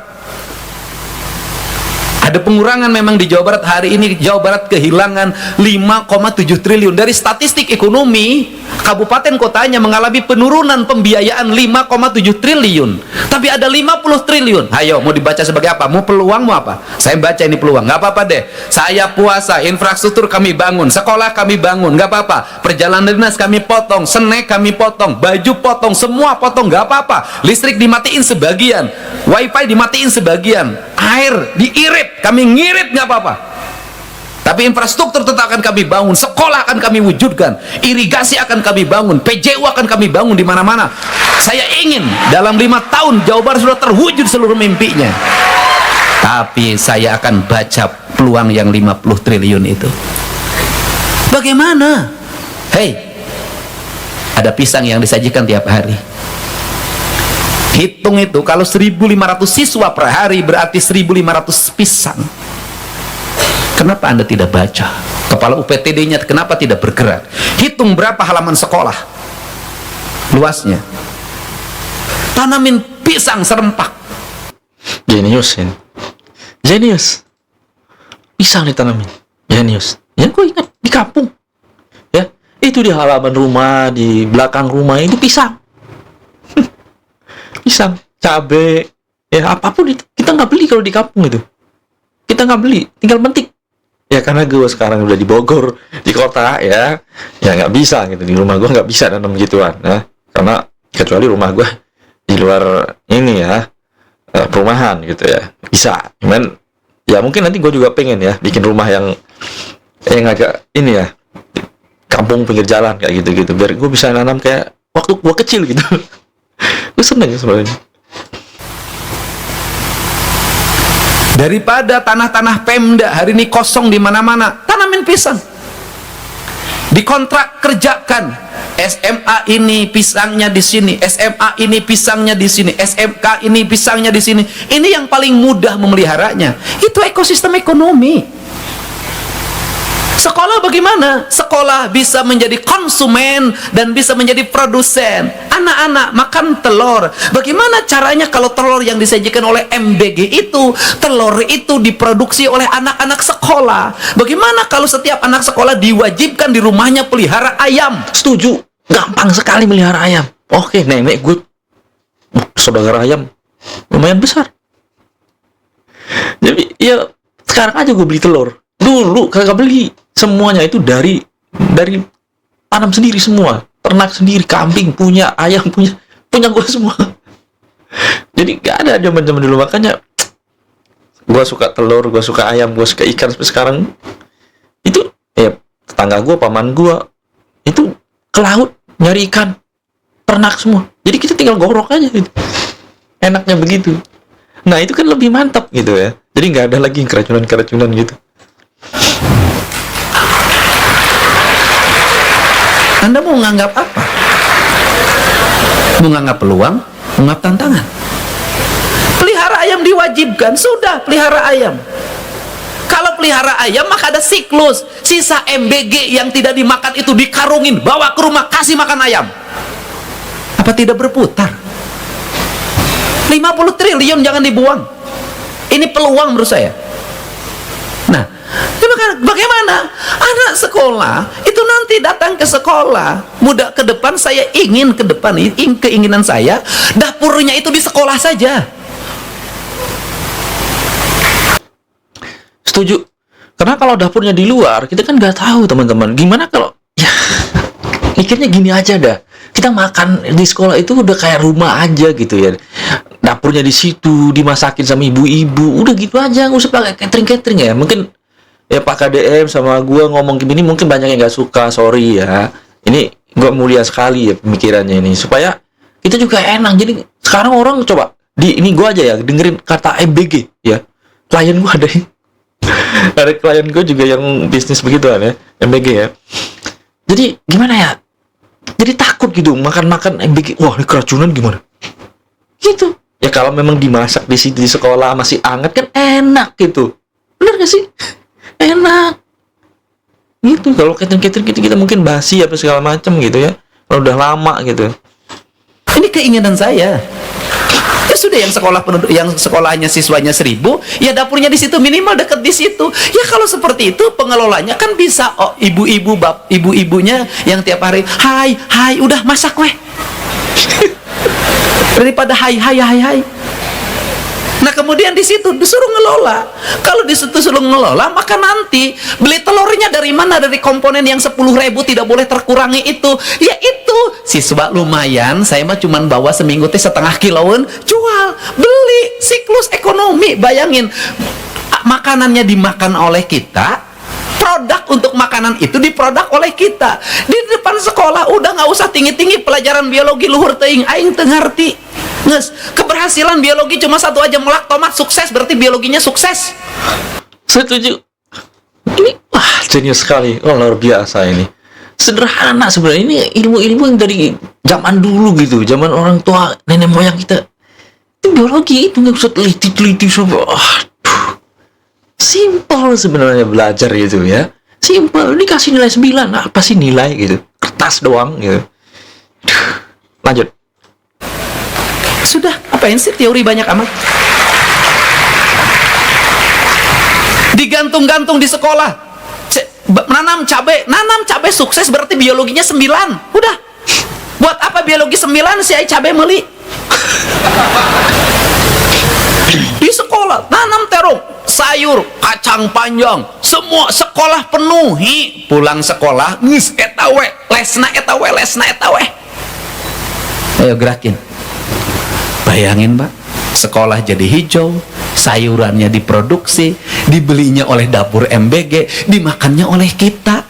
Ada pengurangan memang di Jawa Barat. Hari ini Jawa Barat kehilangan 5,7 triliun. Dari statistik ekonomi, kabupaten kotanya mengalami penurunan pembiayaan 5,7 triliun. Tapi ada 50 triliun. Ayo, mau dibaca sebagai apa? Mau peluang, mau apa? Saya baca ini peluang. Nggak apa-apa deh. Saya puasa, infrastruktur kami bangun, sekolah kami bangun. Nggak apa-apa. Perjalanan dinas kami potong, snack kami potong, baju potong, semua potong. Nggak apa-apa. Listrik dimatiin sebagian, wifi dimatiin sebagian, air diirit, kami ngirit, nggak apa-apa. Tapi infrastruktur tetap akan kami bangun, sekolah akan kami wujudkan, irigasi akan kami bangun, PJU akan kami bangun di mana-mana. Saya ingin dalam 5 tahun Jawa Barat sudah terwujud seluruh mimpinya. Tapi saya akan baca peluang yang 50 triliun itu. Bagaimana? Hei, ada pisang yang disajikan tiap hari. Hitung itu, kalau 1.500 siswa per hari berarti 1.500 pisang. Kenapa Anda tidak baca? Kepala UPTD-nya kenapa tidak bergerak? Hitung berapa halaman sekolah luasnya. Tanamin pisang serempak. Jenius ini. Jenius. Pisang ditanamin. Jenius. Ya gue ingat di kampung. Ya, itu di halaman rumah, di belakang rumah itu pisang. Pisang, cabe, ya apapun itu kita nggak beli kalau di kampung itu. Kita nggak beli, tinggal metik. Ya karena gue sekarang udah di Bogor, di kota ya nggak bisa gitu. Di rumah gue nggak bisa nanam gituan, ya. Karena kecuali rumah gue di luar ini ya, perumahan gitu ya, bisa. Cuman ya mungkin nanti gue juga pengen ya bikin rumah yang agak ini ya, kampung pinggir jalan kayak gitu-gitu, biar gue bisa nanam kayak waktu gue kecil gitu. Gue seneng sebenarnya. Daripada tanah-tanah Pemda hari ini kosong di mana-mana, tanamin pisang. Dikontrak kerjakan. SMA ini pisangnya di sini, SMA ini pisangnya di sini, SMK ini pisangnya di sini. Ini yang paling mudah memeliharanya. Itu ekosistem ekonomi. Sekolah bagaimana? Sekolah bisa menjadi konsumen dan bisa menjadi produsen. Anak-anak makan telur. Bagaimana caranya kalau telur yang disajikan oleh MBG itu, telur itu diproduksi oleh anak-anak sekolah? Bagaimana kalau setiap anak sekolah diwajibkan di rumahnya pelihara ayam? Setuju, gampang sekali melihara ayam. Oke, nenek gue saudara ayam lumayan besar. Jadi ya sekarang aja gue beli telur. Dulu kagak beli. Semuanya itu dari tanam sendiri semua, ternak sendiri, kambing punya, ayam punya gue semua. Jadi gak ada zaman dulu, makanya gue suka telur, gue suka ayam, gue suka ikan. Sampai sekarang itu ya tetangga gue, paman gue itu ke laut nyari ikan, ternak semua. Jadi kita tinggal gorok aja gitu. Enaknya begitu. Nah itu kan lebih mantap gitu ya. Jadi nggak ada lagi keracunan gitu. Anda mau menganggap apa? Menganggap peluang, menganggap tantangan. Pelihara ayam diwajibkan, sudah pelihara ayam. Kalau pelihara ayam maka ada siklus. Sisa MBG yang tidak dimakan itu dikarungin, bawa ke rumah, kasih makan ayam. Apa tidak berputar? 50 triliun jangan dibuang. Ini peluang menurut saya. Nah, bagaimana anak sekolah itu nanti datang ke sekolah muda ke depan? Saya ingin ke depan, keinginan saya dapurnya itu di sekolah saja. Setuju. Karena kalau dapurnya di luar, kita kan nggak tahu teman-teman. Gimana kalau ya mikirnya gini aja dah. Kita makan di sekolah itu udah kayak rumah aja gitu ya. Dapurnya di situ, dimasakin sama ibu-ibu, udah gitu aja, nggak usah pakai catering ya. Mungkin ya Pak KDM sama gue ngomong gini mungkin banyak yang nggak suka, sorry ya. Ini gue mulia sekali ya pemikirannya ini, supaya kita juga enak. Jadi sekarang orang coba ini gue aja ya dengerin kata MBG ya. Klien gue ada klien gue juga yang bisnis begituan ya, MBG ya. Jadi gimana ya? Jadi takut gitu makan MBG. Wah, ini keracunan gimana? Gitu. Ya kalau memang dimasak di situ di sekolah masih hangat kan enak gitu. Bener gak sih? Enak. Gitu. Kalau catering gitu kita mungkin basi apa segala macam gitu ya. Kalau udah lama gitu. Ini keinginan saya. Ya sudah, yang sekolah penduduk, yang sekolahnya siswanya 1000, ya dapurnya di situ, minimal dekat di situ. Ya kalau seperti itu pengelolanya kan bisa ibu-ibunya yang tiap hari, hai, udah masak weh. Daripada hai. Nah kemudian di situ disuruh ngelola. Kalau di situ suruh ngelola, maka nanti beli telurnya dari mana? Dari komponen yang 10.000 tidak boleh terkurangi itu. Ya itu siswa lumayan. Saya mah cuman bawa seminggu teh setengah kiloan, jual, beli, siklus ekonomi. Bayangin, makanannya dimakan oleh kita, produk untuk makanan itu diproduk oleh kita. Di depan sekolah udah nggak usah tinggi-tinggi pelajaran biologi luhur teuing, aing teu ngarti. Nges, keberhasilan biologi cuma satu aja, melak tomat sukses, berarti biologinya sukses. Setuju. Ini jenius sekali. Luar biasa ini. Sederhana sebenarnya, ini ilmu-ilmu yang dari zaman dulu gitu, zaman orang tua nenek moyang kita. Itu biologi itu nggak usah teliti sampai simple sebenarnya belajar gitu ya. Simple. Dikasih nilai 9, apa sih nilai gitu? Kertas doang gitu. Lanjut. Sudah, apain sih teori banyak amat? Digantung-gantung di sekolah. Nanam cabai sukses berarti biologinya 9. Udah. Buat apa biologi 9 si ai cabai meuli? Di sekolah nanam terong, sayur, kacang panjang, semua sekolah penuhi. Pulang sekolah, geus eta we, lesna eta we. Ayo gerakin. Bayangin Pak, sekolah jadi hijau, sayurannya diproduksi, dibelinya oleh dapur MBG, dimakannya oleh kita.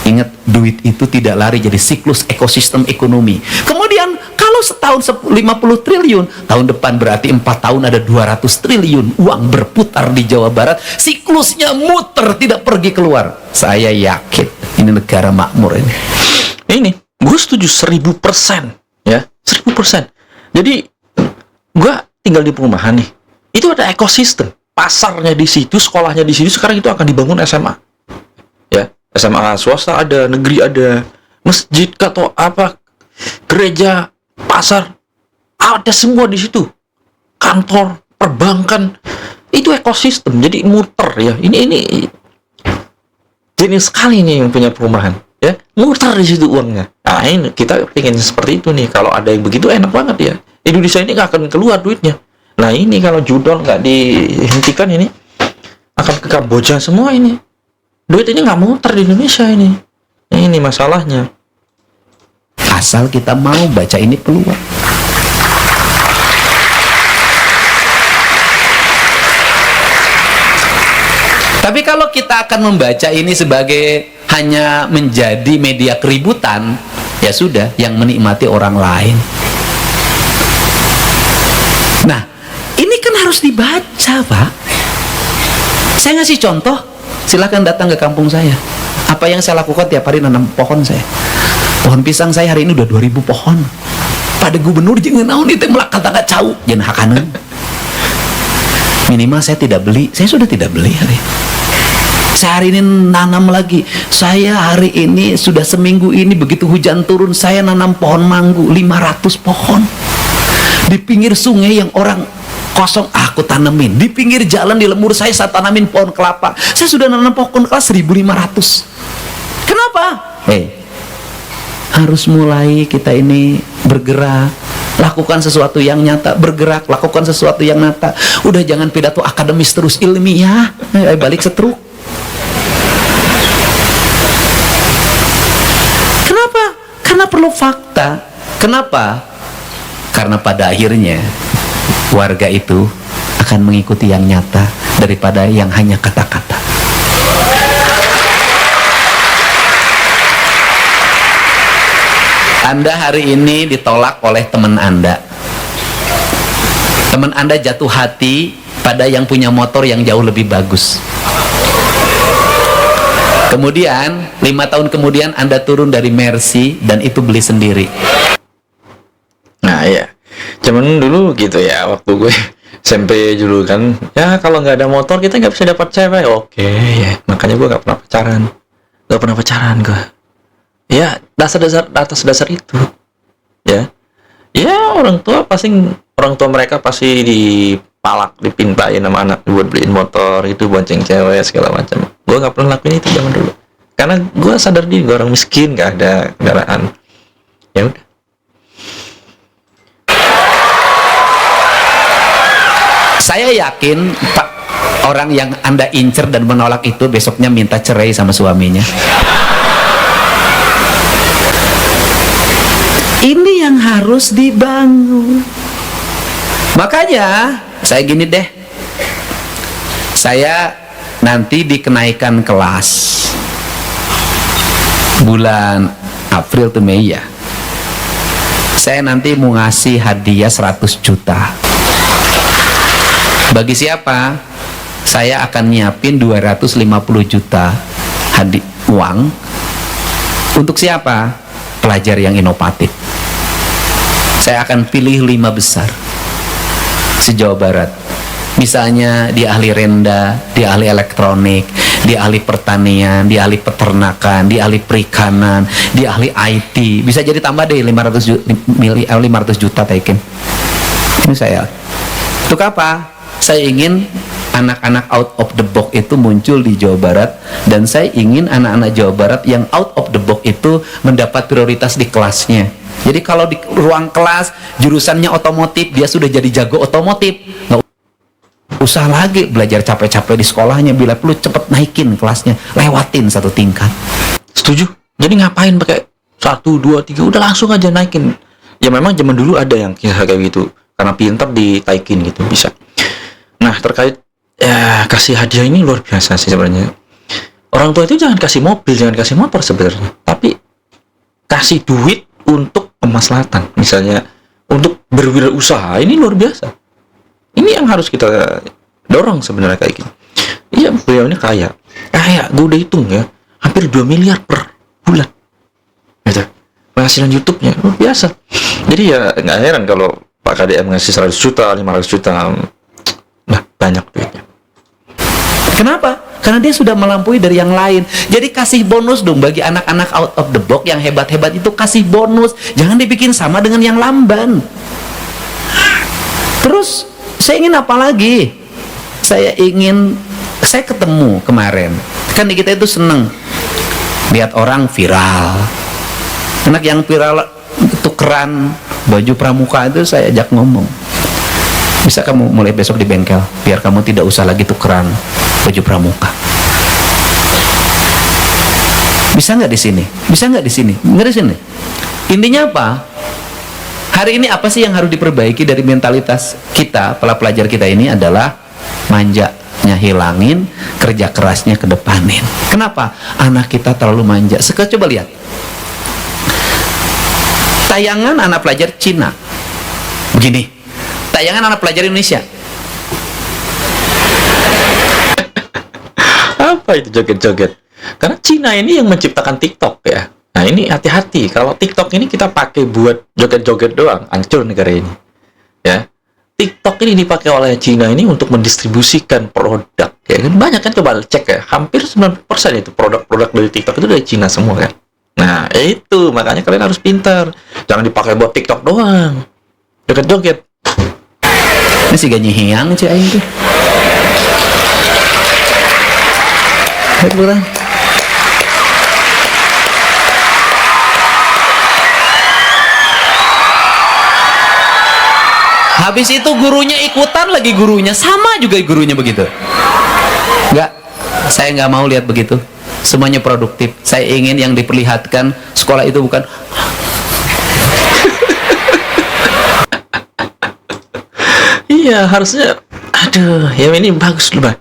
Ingat, duit itu tidak lari jadi siklus ekosistem ekonomi. Kemudian kalau Kalau setahun 50 triliun, tahun depan berarti 4 tahun ada 200 triliun uang berputar di Jawa Barat. Siklusnya muter, tidak pergi keluar. Saya yakin ini negara makmur ini. Ini gue setuju 1000%, ya 1000%. Jadi gue tinggal di perumahan nih, itu ada ekosistem, pasarnya di situ, sekolahnya di situ. Sekarang itu akan dibangun SMA, ya SMA swasta ada, negeri ada, masjid atau apa, gereja, pasar, ada semua di situ. Kantor, perbankan, itu ekosistem. Jadi muter ya. Ini jenis sekali nih yang punya perumahan, ya muter di situ uangnya. Nah ini kita pengen seperti itu nih. Kalau ada yang begitu enak banget ya. Indonesia ini nggak akan keluar duitnya. Nah ini kalau judol nggak dihentikan ini akan ke Kamboja semua ini. Duit ini nggak muter di Indonesia ini. Ini masalahnya. Asal kita mau baca ini peluang. Tapi kalau kita akan membaca ini sebagai hanya menjadi media keributan, ya sudah, yang menikmati orang lain. Nah, ini kan harus dibaca, Pak. Saya ngasih contoh, silakan datang ke kampung saya. Apa yang saya lakukan tiap hari nanam pohon saya. Pohon pisang saya hari ini udah 2000 pohon. Pada gubernur jangan naon itu melak kata cau, jangan hakaneun. Minimal saya tidak beli, saya sudah tidak beli hari. Saya hari ini nanam lagi. Saya hari ini sudah seminggu ini begitu hujan turun, saya nanam pohon manggu 500 pohon. Di pinggir sungai yang orang kosong aku tanemin. Di pinggir jalan di lembur saya tanamin pohon kelapa. Saya sudah nanam pohon kelapa 1500. Kenapa? Harus mulai kita ini bergerak, lakukan sesuatu yang nyata, bergerak, lakukan sesuatu yang nyata. Udah jangan pidato akademis terus ilmiah, balik setruk. Kenapa? Karena perlu fakta. Kenapa? Karena pada akhirnya warga itu akan mengikuti yang nyata daripada yang hanya kata-kata. Anda hari ini ditolak oleh teman Anda. Teman Anda jatuh hati pada yang punya motor yang jauh lebih bagus. Kemudian 5 tahun kemudian Anda turun dari Mercy dan itu beli sendiri. Nah ya, cuman dulu gitu ya, waktu gue SMP dulu kan, ya kalau nggak ada motor kita nggak bisa dapat cewek. Oke ya, makanya gue nggak pernah pacaran gue. Ya atas dasar itu, ya orang tua mereka pasti dipalak, dipintain sama anak buat beliin motor itu, bonceng cewek segala macam. Gue nggak pernah lakuin itu zaman dulu, karena gue sadar diri gue orang miskin, nggak ada kendaraan. Ya udah. Saya yakin Pak, orang yang Anda incer dan menolak itu besoknya minta cerai sama suaminya. Ini yang harus dibangun. Makanya saya gini deh, saya nanti dikenaikan kelas bulan April atau Mei ya. Saya nanti mau ngasih hadiah 100 juta. Bagi siapa? Saya akan nyiapin 250 juta uang. Untuk siapa? Pelajar yang inovatif. Saya akan pilih 5 besar se-Jawa Barat. Misalnya dia ahli renda, dia ahli elektronik, dia ahli pertanian, dia ahli peternakan, dia ahli perikanan, dia ahli IT. Bisa jadi tambah deh 500 juta taikin. Ini saya. Untuk apa? Saya ingin anak-anak out of the box itu muncul di Jawa Barat, dan saya ingin anak-anak Jawa Barat yang out of the box itu mendapat prioritas di kelasnya. Jadi kalau di ruang kelas jurusannya otomotif, dia sudah jadi jago otomotif, nggak usah lagi belajar capek-capek di sekolahnya. Bila perlu cepet naikin kelasnya, lewatin 1 tingkat. Setuju. Jadi ngapain pakai 1, 2, 3, udah langsung aja naikin. Ya memang zaman dulu ada yang kayak gitu, karena pintar ditaikin gitu bisa. Nah terkait ya kasih hadiah ini luar biasa sih sebenarnya. Orang tua itu jangan kasih mobil, jangan kasih motor sebenarnya, tapi kasih duit untuk kemaslahatan. Misalnya berwirausaha, ini luar biasa. Ini yang harus kita dorong sebenarnya kayak gini. Iya, beliau ini kaya. Gue udah hitung ya, hampir 2 miliar per bulan. Gitu. Penghasilan YouTube-nya luar biasa. Jadi ya nggak heran kalau Pak KDM ngasih 100 juta, 500 juta. Nah, banyak duitnya. Kenapa? Karena dia sudah melampaui dari yang lain. Jadi kasih bonus dong bagi anak-anak out of the box yang hebat-hebat itu, kasih bonus. Jangan dibikin sama dengan yang lamban. Terus saya ingin apa lagi? Saya ketemu kemarin. Kan di kita itu seneng lihat orang viral. Anak yang viral tukeran baju pramuka itu saya ajak ngomong. Bisa kamu mulai besok di bengkel, biar kamu tidak usah lagi tukeran baju pramuka. Bisa nggak di sini? Bisa nggak di sini? Nggak di sini. Intinya apa? Hari ini apa sih yang harus diperbaiki dari mentalitas kita, pelajar kita ini adalah manjanya hilangin, kerja kerasnya kedepanin. Kenapa? Anak kita terlalu manja. Sekarang coba lihat tayangan anak pelajar Cina. Begini, tayangan anak pelajar Indonesia. Apa itu joget-joget? Karena Cina ini yang menciptakan TikTok ya. Nah ini hati-hati, kalau TikTok ini kita pakai buat joget-joget doang, hancur negara ini. Ya, TikTok ini dipakai oleh Cina ini untuk mendistribusikan produk. Ya kan banyak kan, coba cek ya, hampir 90% itu produk-produk dari TikTok itu dari Cina semua kan. Nah itu makanya kalian harus pintar, jangan dipakai buat TikTok doang, joget-joget. Ini si ganyi hiang cik aing tuh. Kurang. Habis itu gurunya ikutan lagi, gurunya sama juga, gurunya begitu. Enggak, saya nggak mau lihat begitu. Semuanya produktif. Saya ingin yang diperlihatkan sekolah itu bukan Iya, harusnya aduh, ya ini bagus loh, Bah.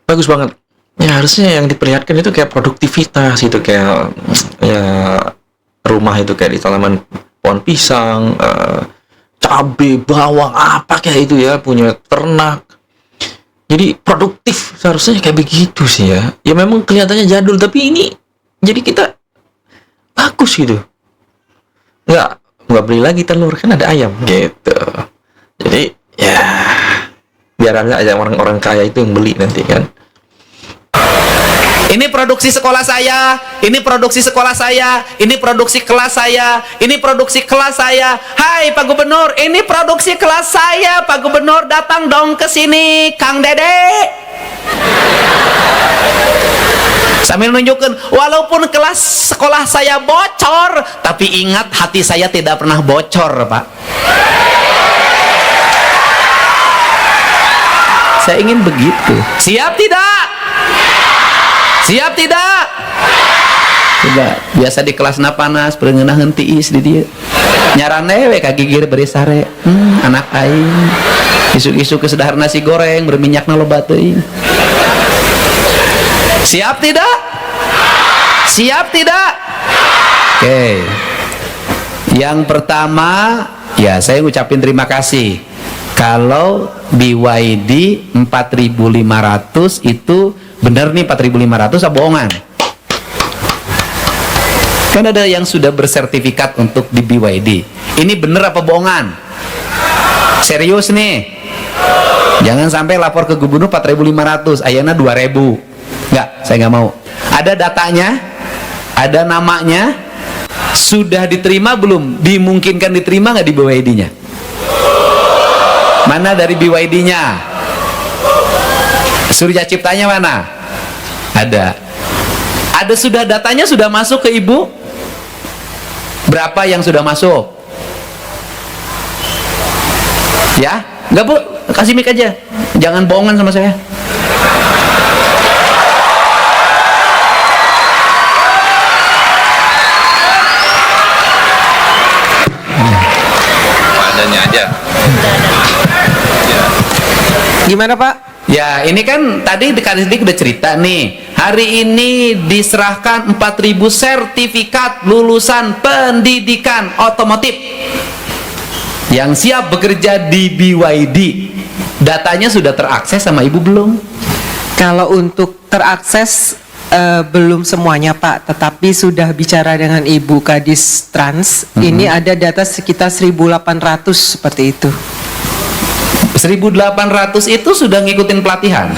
Bagus banget. Ya harusnya yang diperlihatkan itu kayak produktivitas itu, kayak ya rumah itu kayak di tanaman pohon pisang, cabai, bawang, apa kayak itu ya, punya ternak. Jadi produktif seharusnya kayak begitu sih ya. Ya memang kelihatannya jadul, tapi ini jadi kita bagus gitu. Nggak beli lagi telur, kan ada ayam gitu. Jadi ya biar ada orang-orang kaya itu yang beli nanti kan. ini produksi sekolah saya, ini produksi sekolah saya, ini produksi kelas saya, ini produksi kelas saya. Hai Pak Gubernur, ini produksi kelas saya. Pak Gubernur datang dong ke sini, Kang Dede. Sambil nunjukkan, walaupun kelas sekolah saya bocor, tapi ingat hati saya tidak pernah bocor, Pak. Saya ingin begitu. Siap tidak? Siap tidak? Coba, biasa di kelas panas, berengenah hentiis di dia. Nyarane we kagigir beri sare. Anak aing. Isu-isu kesedahar nasi goreng berminyak na loba teuing. Siap tidak? Siap tidak? Oke. Yang pertama, ya saya ngucapin terima kasih. Kalau BYD 4.500 itu benar nih 4.500 apa bohongan? Kan ada yang sudah bersertifikat untuk di BYD. Ini benar apa bohongan? Serius nih. Jangan sampai lapor ke gubernur 4.500, ayana 2.000. Enggak, saya nggak mau. Ada datanya, ada namanya, sudah diterima belum? Dimungkinkan diterima nggak di BYD-nya? Mana dari BYD-nya? Surya Ciptanya mana? Ada. Ada sudah datanya sudah masuk ke ibu? Berapa yang sudah masuk? Ya? Enggak Bu, kasih mic aja. Jangan bohongan sama saya. Adanya aja. Gimana Pak? Ya, ini kan tadi Kak udah cerita nih. Hari ini diserahkan 4.000 sertifikat lulusan pendidikan otomotif. yang siap bekerja di BYD, datanya sudah terakses sama Ibu belum? Kalau untuk terakses belum semuanya Pak, tetapi sudah bicara dengan Ibu Kadis Trans, ini ada data sekitar 1.800 seperti itu. 1.800 itu sudah ngikutin pelatihan?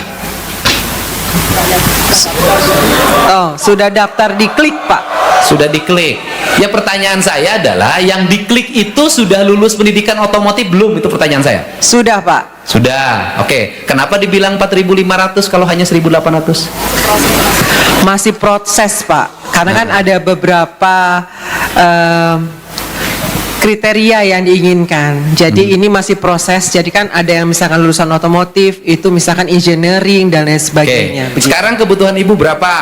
Oh, sudah daftar di Klik Pak? Sudah diklik. Ya, pertanyaan saya adalah yang diklik itu sudah lulus pendidikan otomotif belum? Itu pertanyaan saya. Sudah Pak. Sudah. Oke. Kenapa dibilang 4.500 kalau hanya 1.800? Masih proses Pak, karena kan ada beberapa kriteria yang diinginkan. Jadi ini masih proses. Jadi kan ada yang misalkan lulusan otomotif, itu misalkan engineering dan lain sebagainya. Oke. Sekarang kebutuhan Ibu berapa?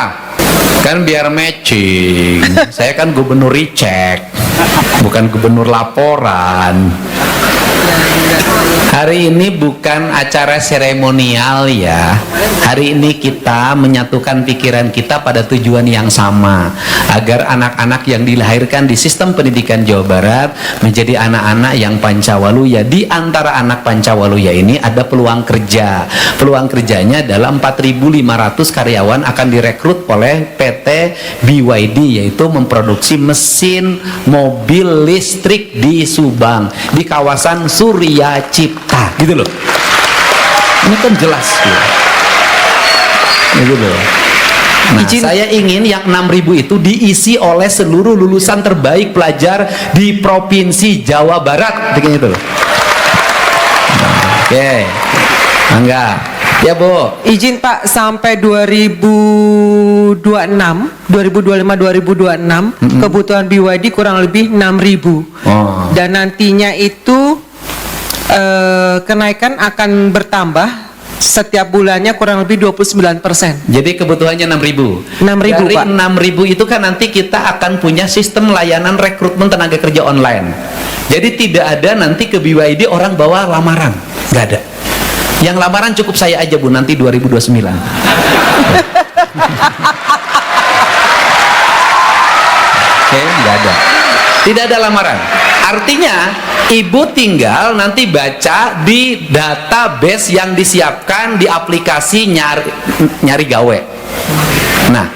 Kan biar matching. Saya kan gubernur recheck, bukan gubernur laporan. Hari ini bukan acara seremonial ya. Hari ini kita menyatukan pikiran kita pada tujuan yang sama, agar anak-anak yang dilahirkan di sistem pendidikan Jawa Barat menjadi anak-anak yang Pancawaluya. Di antara anak Pancawaluya ini ada peluang kerja. Peluang kerjanya dalam 4.500 karyawan akan direkrut oleh PT BYD, yaitu memproduksi mesin mobil listrik di Subang, di kawasan Surya Cipta, gitu loh. Ini kan jelas ya. Gitu loh. Nah, saya ingin yang 6.000 itu diisi oleh seluruh lulusan terbaik pelajar di Provinsi Jawa Barat, begini itu loh. Oke. Enggak. Ya, Bu. Izin Pak, sampai 2025 2026 kebutuhan BYD kurang lebih 6.000. Oh. Dan nantinya itu kenaikan akan bertambah setiap bulannya kurang lebih 29%. Jadi kebutuhannya 6.000. 6.000, Dari Pak. 6.000 itu kan nanti kita akan punya sistem layanan rekrutmen tenaga kerja online. Jadi tidak ada nanti ke BYD orang bawa lamaran. Nggak ada. Yang lamaran cukup saya aja, Bu, nanti 2029. Oke, nggak ada. Tidak ada lamaran. Artinya Ibu tinggal nanti baca di database yang disiapkan di aplikasi nyari gawe. Nah,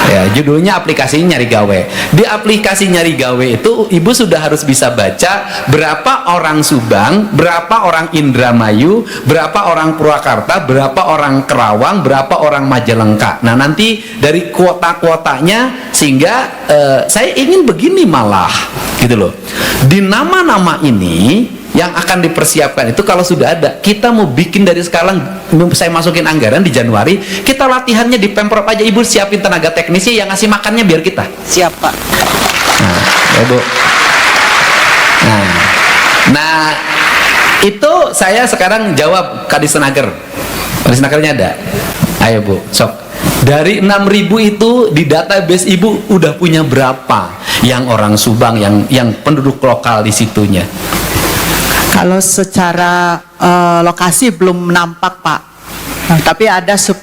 ya, judulnya aplikasi nyari gawe. Di aplikasi nyari gawe itu Ibu sudah harus bisa baca berapa orang Subang, berapa orang Indramayu, berapa orang Purwakarta, berapa orang Kerawang, berapa orang Majalengka. Nah, nanti dari kuota-kuotanya, sehingga saya ingin begini malah, gitu loh. Di nama-nama ini yang akan dipersiapkan itu kalau sudah ada, kita mau bikin dari sekarang, saya masukin anggaran di Januari, kita latihannya di Pemprov aja. Ibu siapin tenaga teknisnya yang ngasih makannya biar kita. Siap Pak. Nah, ya Bu. Nah, itu saya sekarang jawab Kadis Tenager. Kadis Tenagernya ada. Ayo Bu, sok. Dari 6.000 itu di database Ibu udah punya berapa yang orang Subang, yang penduduk lokal di situnya? Kalau secara lokasi belum nampak Pak. Nah, tapi ada 10.000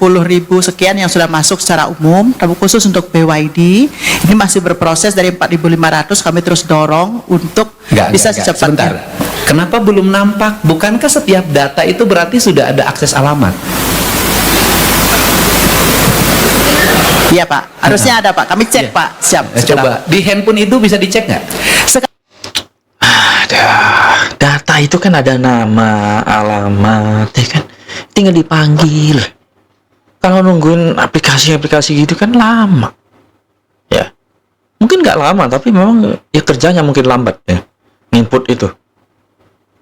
sekian yang sudah masuk secara umum. Tapi khusus untuk BYD ini masih berproses. Dari 4.500 kami terus dorong untuk bisa Sebentar. secepatnya. Kenapa belum nampak? Bukankah setiap data itu berarti sudah ada akses alamat? Iya Pak, harusnya ada Pak. Kami cek Pak. Siap. Coba di handphone itu bisa dicek nggak? Ada data itu kan ada nama, alamat, ya kan? Tinggal dipanggil. Kalau nungguin aplikasi-aplikasi gitu kan lama. Ya. Mungkin nggak lama, tapi memang ya kerjanya mungkin lambat ya. Input itu.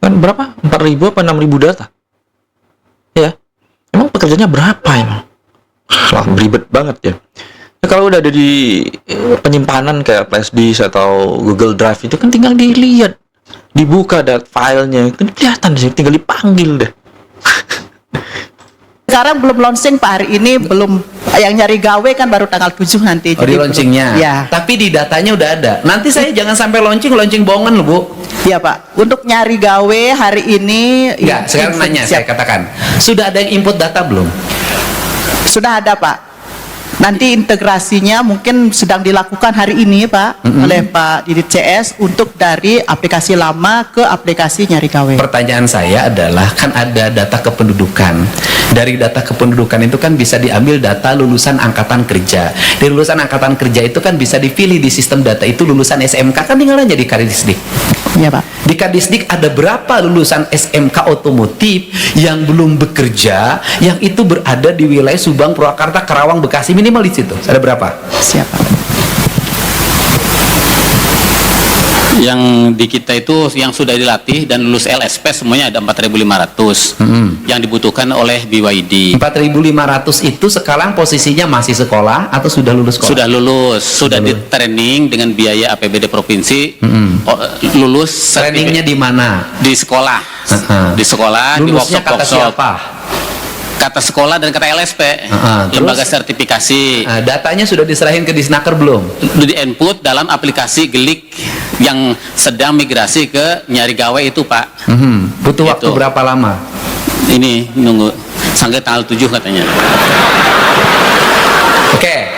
Kan berapa? 4.000 apa 6.000 data? Ya. Emang pekerjaannya berapa emang? Wah, ribet banget ya. Ya, kalau udah ada di penyimpanan kayak flash disk atau Google Drive itu kan tinggal dilihat, dibuka filenya, itu kelihatan sih, tinggal dipanggil deh. Sekarang belum launching Pak, hari ini belum. Yang nyari gawe kan baru tanggal 7 nanti. Oh, di belum. launchingnya. Ya. Tapi di datanya udah ada. Nanti saya jangan sampai launching bohongan loh, Bu. Iya Pak. Untuk nyari gawe hari ini. Enggak, sekarang nanya, saya katakan. Sudah ada yang input data belum? Sudah ada Pak. Nanti integrasinya mungkin sedang dilakukan hari ini Pak oleh Pak Didit CS untuk dari aplikasi lama ke aplikasi Nyari Gawe. Pertanyaan saya adalah, kan ada data kependudukan. Dari data kependudukan itu kan bisa diambil data lulusan angkatan kerja. Dari lulusan angkatan kerja itu kan bisa dipilih di sistem data itu lulusan SMK, kan tinggal aja di Kadisdik. Iya Pak. Di Kadisdik ada berapa lulusan SMK otomotif yang belum bekerja, yang itu berada di wilayah Subang, Purwakarta, Karawang, Bekasi, minimal di situ. Ada berapa? Siapa? Yang di kita itu yang sudah dilatih dan lulus LSP semuanya ada 4.500 yang dibutuhkan oleh BYD. 4.500 itu sekarang posisinya masih sekolah atau sudah lulus sekolah? Sudah lulus, sudah di training dengan biaya APBD provinsi. Lulus Trainingnya di mana? di sekolah. Di sekolah, di Lulusnya kata workshop. siapa? Kata sekolah dan kata LSP. Terus? Lembaga sertifikasi. Nah, datanya sudah diserahin ke Disnaker belum? Di input dalam aplikasi Gelik yang sedang migrasi ke Nyari Gawe itu, Pak. Butuh waktu Gitu. berapa lama? Ini nunggu sampai tanggal 7 katanya. Oke.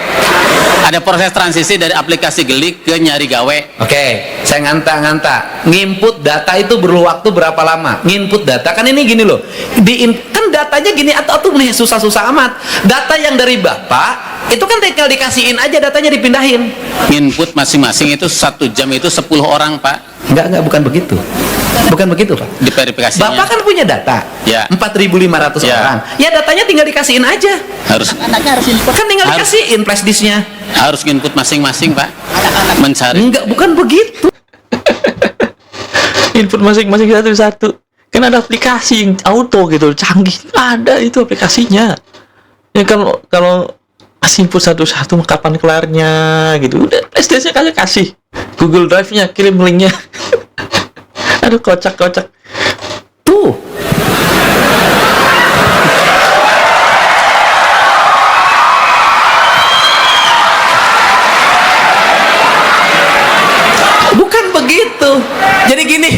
Ada proses transisi dari aplikasi Gelik ke Nyari Gawe. Oke, saya nganta. Nginput data itu perlu waktu berapa lama? Nginput data kan ini gini loh. Kan datanya gini atau nih susah-susah amat. Data yang dari Bapak itu kan tinggal dikasihin aja, datanya dipindahin. Input masing-masing itu 1 jam itu 10 orang, Pak. Enggak, bukan begitu. Bukan begitu, Pak. Di verifikasinya. Bapak kan punya data. Ya. 4.500 Ya. orang. Ya datanya tinggal dikasihin aja. Harus Kan tinggal Harus. dikasihin flash disknya. harus input masing-masing, Pak. Mencari. Enggak, bukan begitu. Input masing-masing satu-satu. Kan ada aplikasi yang auto gitu, canggih. Ada itu aplikasinya. Ya kalau kasih input satu-satu kapan kelarnya gitu. Udah PlayStation kasih. Google Drive-nya kirim linknya. Aduh kocak. Tuh. Bukan begitu. Jadi gini.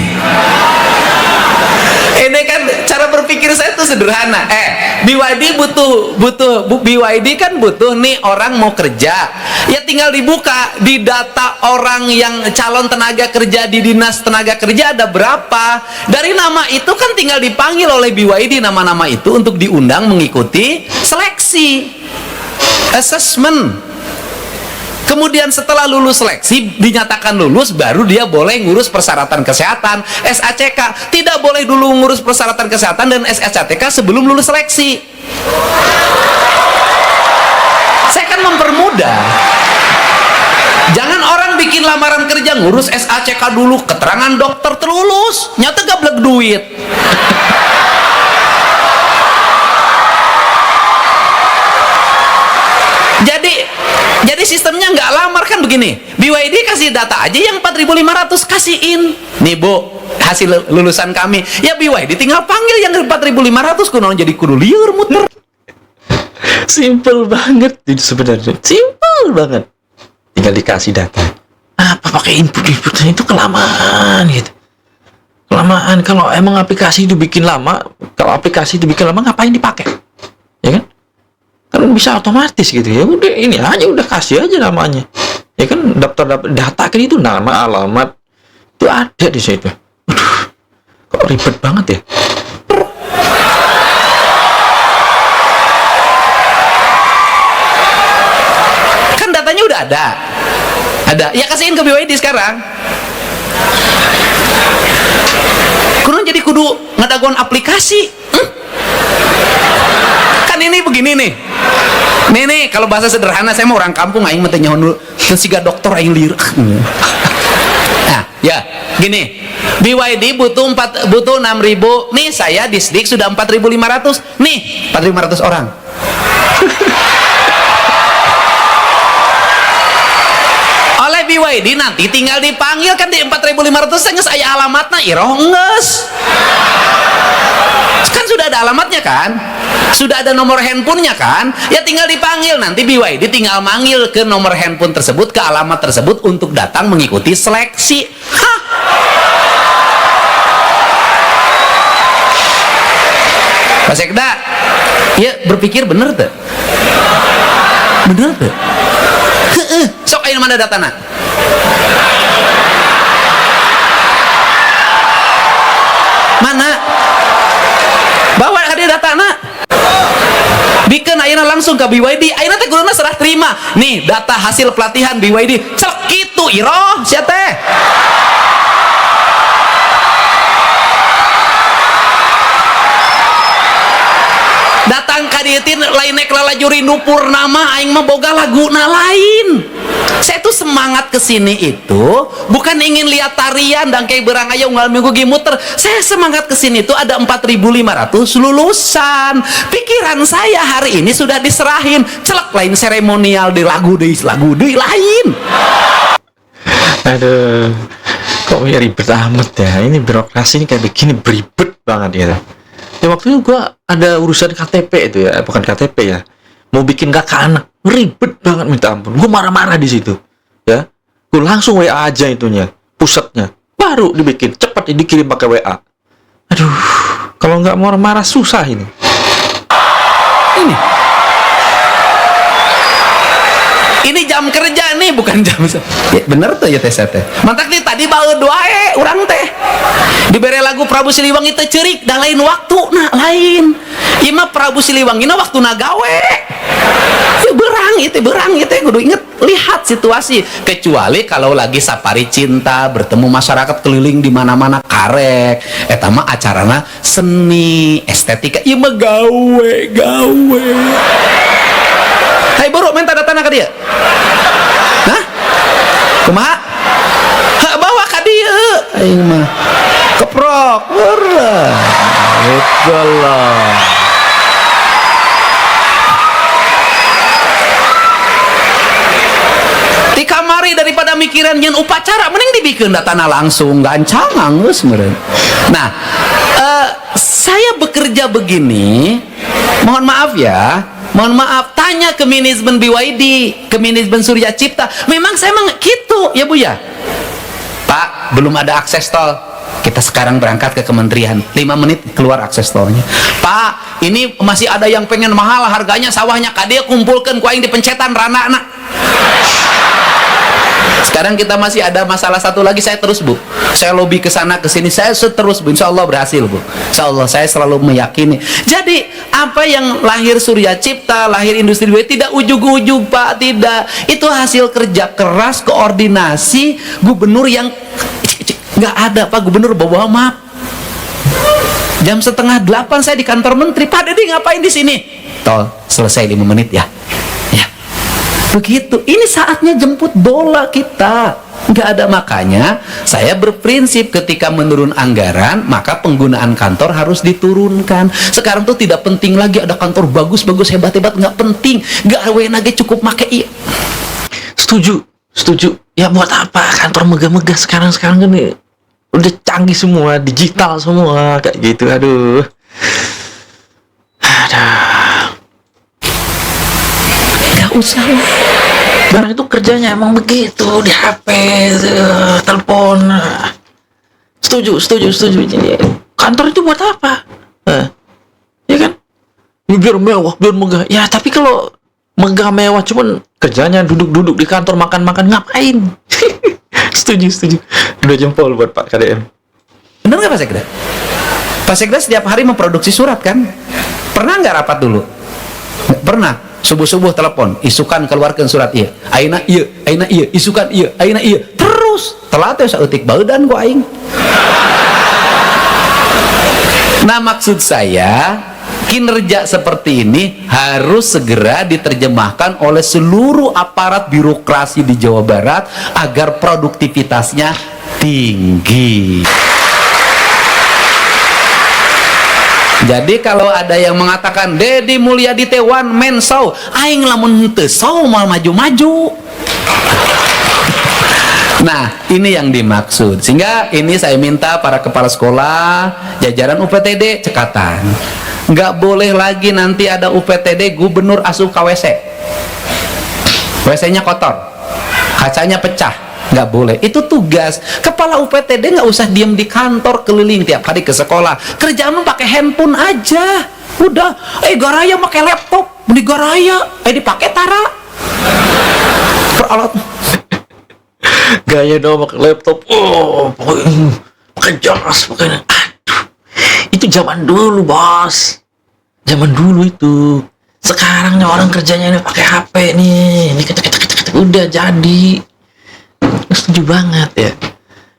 Ini kan cara berpikir saya tuh sederhana. BYD BYD kan butuh nih orang mau kerja. Ya tinggal dibuka di data orang yang calon tenaga kerja di Dinas Tenaga Kerja ada berapa. Dari nama itu kan tinggal dipanggil oleh BYD nama-nama itu untuk diundang mengikuti seleksi. Assessment. Kemudian setelah lulus seleksi, dinyatakan lulus, baru dia boleh ngurus persyaratan kesehatan, SACK. Tidak boleh dulu ngurus persyaratan kesehatan dan SACK sebelum lulus seleksi. Saya kan mempermudah. Jangan orang bikin lamaran kerja ngurus SACK dulu, keterangan dokter terlulus, nyata gablek duit. Jadi sistemnya nggak lamar kan begini. BYD kasih data aja yang 4.500 kasihin. Nih Bu, hasil lulusan kami. Ya BYD tinggal panggil yang 4.500 kuno jadi kudu liur muter. Simple banget itu sebenarnya. Simple banget. Tinggal dikasih data. Apa pakai inputnya itu kelamaan gitu. Kelamaan. Kalau emang aplikasi itu bikin lama, ngapain dipakai? Ya kan? Kan bisa otomatis gitu ya. Udah ini aja udah kasih aja namanya. Ya kan daftar data kan itu nama, alamat itu ada di situ. Aduh, kok ribet banget ya? Kan datanya udah ada. Ya kasihin ke BYD sekarang. Kudu jadi kudu ngadagon aplikasi. Kan ini begini nih. Nih kalau bahasa sederhana saya mau orang kampung aing mah teh nyaho nu siga dokter aing lieur. Nah, ya, gini. BYD butuh 6.000. Nih saya Disdik sudah 4.500. Nih, 4.500 orang. Oleh BYD nanti tinggal dipanggil kan di 4.500 geus aya alamatna iroh geus. Kan sudah ada alamatnya kan? Sudah ada nomor handphonenya kan? Ya tinggal dipanggil, nanti BYD tinggal manggil ke nomor handphone tersebut, ke alamat tersebut untuk datang mengikuti seleksi. Hah? Pak Sekda, ya berpikir bener tuh. Bener tuh. Sok ayo mana datana? Mana? Bawa ka dia datana. Bikin ayeuna langsung ke BYD. Ayeuna teh guruna serah terima. Nih data hasil pelatihan BYD. Cek kitu iroh sia teh. Datang ka dieu teh lain nek lalajuri nu purnama aing mah boga laguna lain. Saya tuh semangat kesini itu bukan ingin lihat tarian dan kayak berang aja unggal minggu gimuter. Saya semangat kesini itu ada 4.500 lulusan. Pikiran saya hari ini sudah diserahin. Celek lain seremonial di lagu deui lain. Aduh, kok ya ribet amat ya. Ini birokrasi ini kayak begini beribet banget gitu. Ya waktu itu gua ada urusan KTP itu ya, bukan KTP ya. Mau bikin kakak anak, ribet banget minta ampun. Gue marah-marah di situ, ya. Gue langsung WA aja itunya, pusatnya, baru dibikin, cepat dikirim pakai WA. Aduh, kalau nggak marah-marah susah ini. Ini jam kerja nih, bukan jam. Ya, bener tuh ya teh teh. Mantak nih tadi bae doae urang teh. Dibere lagu Prabu Siliwangi teh ceurik da lain waktu nah lain. Ieu mah Prabu Siliwangi na waktuna gawe. Berang itu kudu inget lihat situasi. Kecuali kalau lagi safari cinta, bertemu masyarakat keliling di mana-mana karek. Eta mah acarana seni, estetika. Ieu mah gawe. Hai buru minta datana ka dia. Hah? Kumaha? Bawa ka dia. Aing mah keprok beureuh. Itulah. Di kamari daripada mikiran nyen upacara mending dibikeun datana langsung gancangan geus meureun. Nah, saya bekerja begini, mohon maaf ya. Mohon maaf, tanya ke manajemen BYD, ke manajemen Surya Cipta. Memang saya emang gitu, ya Bu ya. Pak, belum ada akses tol. Kita sekarang berangkat ke kementerian. 5 menit keluar akses tolnya. Pak, ini masih ada yang pengen mahal harganya sawahnya. Kadia kumpulkan ku aing di pencetan rana anak. Sekarang kita masih ada masalah satu lagi, saya terus Bu. Saya lobby ke sana ke sini, saya terus Bu. Insya Allah berhasil Bu. Insya Allah saya selalu meyakini. Jadi apa yang lahir Surya Cipta, lahir industri BYD tidak ujug-ujug Pak, tidak. Itu hasil kerja keras, koordinasi gubernur yang nggak ada Pak gubernur bawa map. Jam 7:30 saya di kantor menteri. Pak Dedi ngapain di sini? Tol selesai 5 menit ya. Begitu, ini saatnya jemput bola kita. Nggak ada, makanya saya berprinsip ketika menurun anggaran maka penggunaan kantor harus diturunkan. Sekarang tuh tidak penting lagi ada kantor bagus-bagus hebat-hebat, nggak penting. Gawe nage cukup make iya. Setuju. Ya buat apa kantor megah-megah sekarang kan nih udah canggih semua, digital semua kayak gitu. Aduh. Usah barang itu kerjanya emang begitu di HP, telepon. Setuju. Jadi kantor itu buat apa? Ya kan? Ini biar mewah, biar megah. Ya tapi kalau megah mewah cuman kerjanya duduk-duduk di kantor makan-makan ngapain? Setuju. 2 jempol buat Pak KDM. Bener nggak Pak Sekda? Pak Sekda setiap hari memproduksi surat kan? Pernah nggak rapat dulu? Nggak pernah. Subuh-subuh telepon, isukan keluarkan surat iya. Aina iya, isukan iya, aina iya. Terus telat ya saeutik baeudan ku aing. Nah, maksud saya kinerja seperti ini harus segera diterjemahkan oleh seluruh aparat birokrasi di Jawa Barat agar produktivitasnya tinggi. Jadi kalau ada yang mengatakan Deddy Mulyadi teh one man show, aing lamun teu show mal maju-maju. Nah, ini yang dimaksud. Sehingga ini saya minta para kepala sekolah, jajaran UPTD cekatan. Nggak boleh lagi nanti ada UPTD gubernur asup ke WC. WC-nya kotor, kacanya pecah. Nggak boleh, itu tugas kepala UPTD. Nggak usah diem di kantor keliling tiap hari ke sekolah, kerjaan pakai handphone aja udah. Garaya pakai laptop di garaya dipakai tara Peralat. Gaya dong pakai laptop. Pakai jas, pakai. Aduh. Itu zaman dulu, Bos. Zaman dulu itu. Sekarang nih orang kerjanya ini pakai HP nih. Ini ketek udah jadi. Setuju banget ya.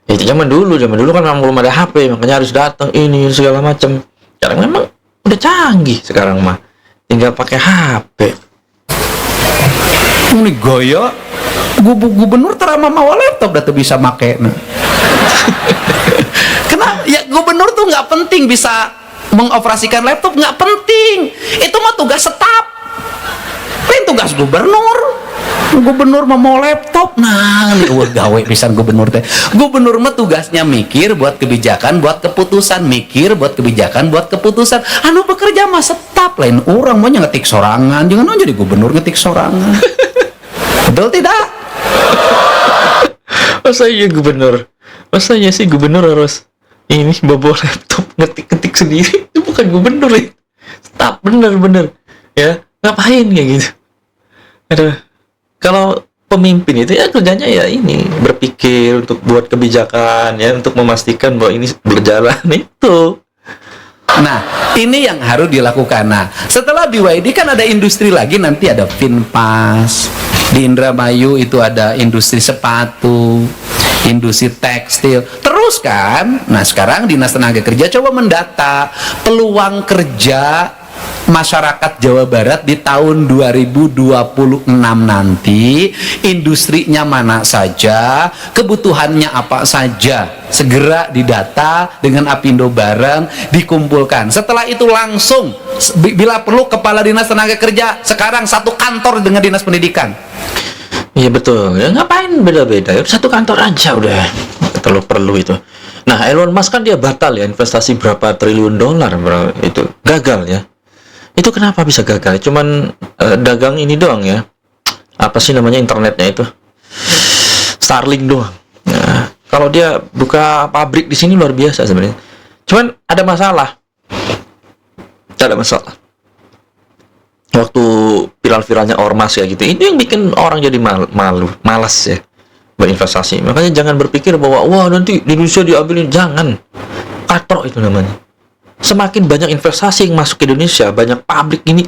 Itu zaman dulu kan memang belum ada HP, makanya harus datang ini segala macam. Sekarang memang udah canggih sekarang mah. Tinggal pakai HP. Ini gaya gubernur terama mawa laptop dah tuh bisa make. Nah. Kenapa? Ya gubernur tuh nggak penting bisa mengoperasikan laptop, nggak penting. Itu mah tugas staf. Lain tugas gubernur. Gubernur mau laptop. Nah, ini gawe pisan gubernur teh. Gubernur mah tugasnya mikir buat kebijakan, buat keputusan, mikir buat kebijakan, buat keputusan. Anu bekerja mah staf, lain orang mah ngetik sorangan. Jangan jadi gubernur ngetik sorangan. Betul tidak? Masa iya gubernur? Masa iya sih gubernur harus ini bawa laptop ngetik-ngetik sendiri? Itu bukan gubernur ya. Staf bener-bener ya, ngapain kayak gitu? Aduh. Kalau pemimpin itu ya kerjanya ya ini berpikir untuk buat kebijakan ya, untuk memastikan bahwa ini berjalan itu. Nah, ini yang harus dilakukan. Nah, setelah BYD kan ada industri lagi, nanti ada Finpas. Di Indramayu itu ada industri sepatu, industri tekstil. Terus kan, nah sekarang Dinas Tenaga Kerja coba mendata peluang kerja masyarakat Jawa Barat di tahun 2026 nanti, industrinya mana saja, kebutuhannya apa saja, segera didata dengan Apindo bareng, dikumpulkan. Setelah itu langsung bila perlu Kepala Dinas Tenaga Kerja sekarang satu kantor dengan Dinas Pendidikan. Iya betul. Ya ngapain beda-beda? Ya satu kantor aja udah. Terlalu perlu itu. Nah, Elon Musk kan dia batal ya investasi berapa triliun dolar itu. Gagal ya. Itu kenapa bisa gagal? Cuman dagang ini doang ya. Apa sih namanya internetnya itu? Starlink doang. Nah, kalau dia buka pabrik di sini luar biasa sebenarnya. Cuman ada masalah. Ada masalah. Waktu viral-viralnya ormas kayak gitu, itu yang bikin orang jadi malas ya berinvestasi. Makanya jangan berpikir bahwa wah nanti di Indonesia diambilin, jangan. Katrok itu namanya. Semakin banyak investasi yang masuk ke Indonesia, banyak pabrik ini,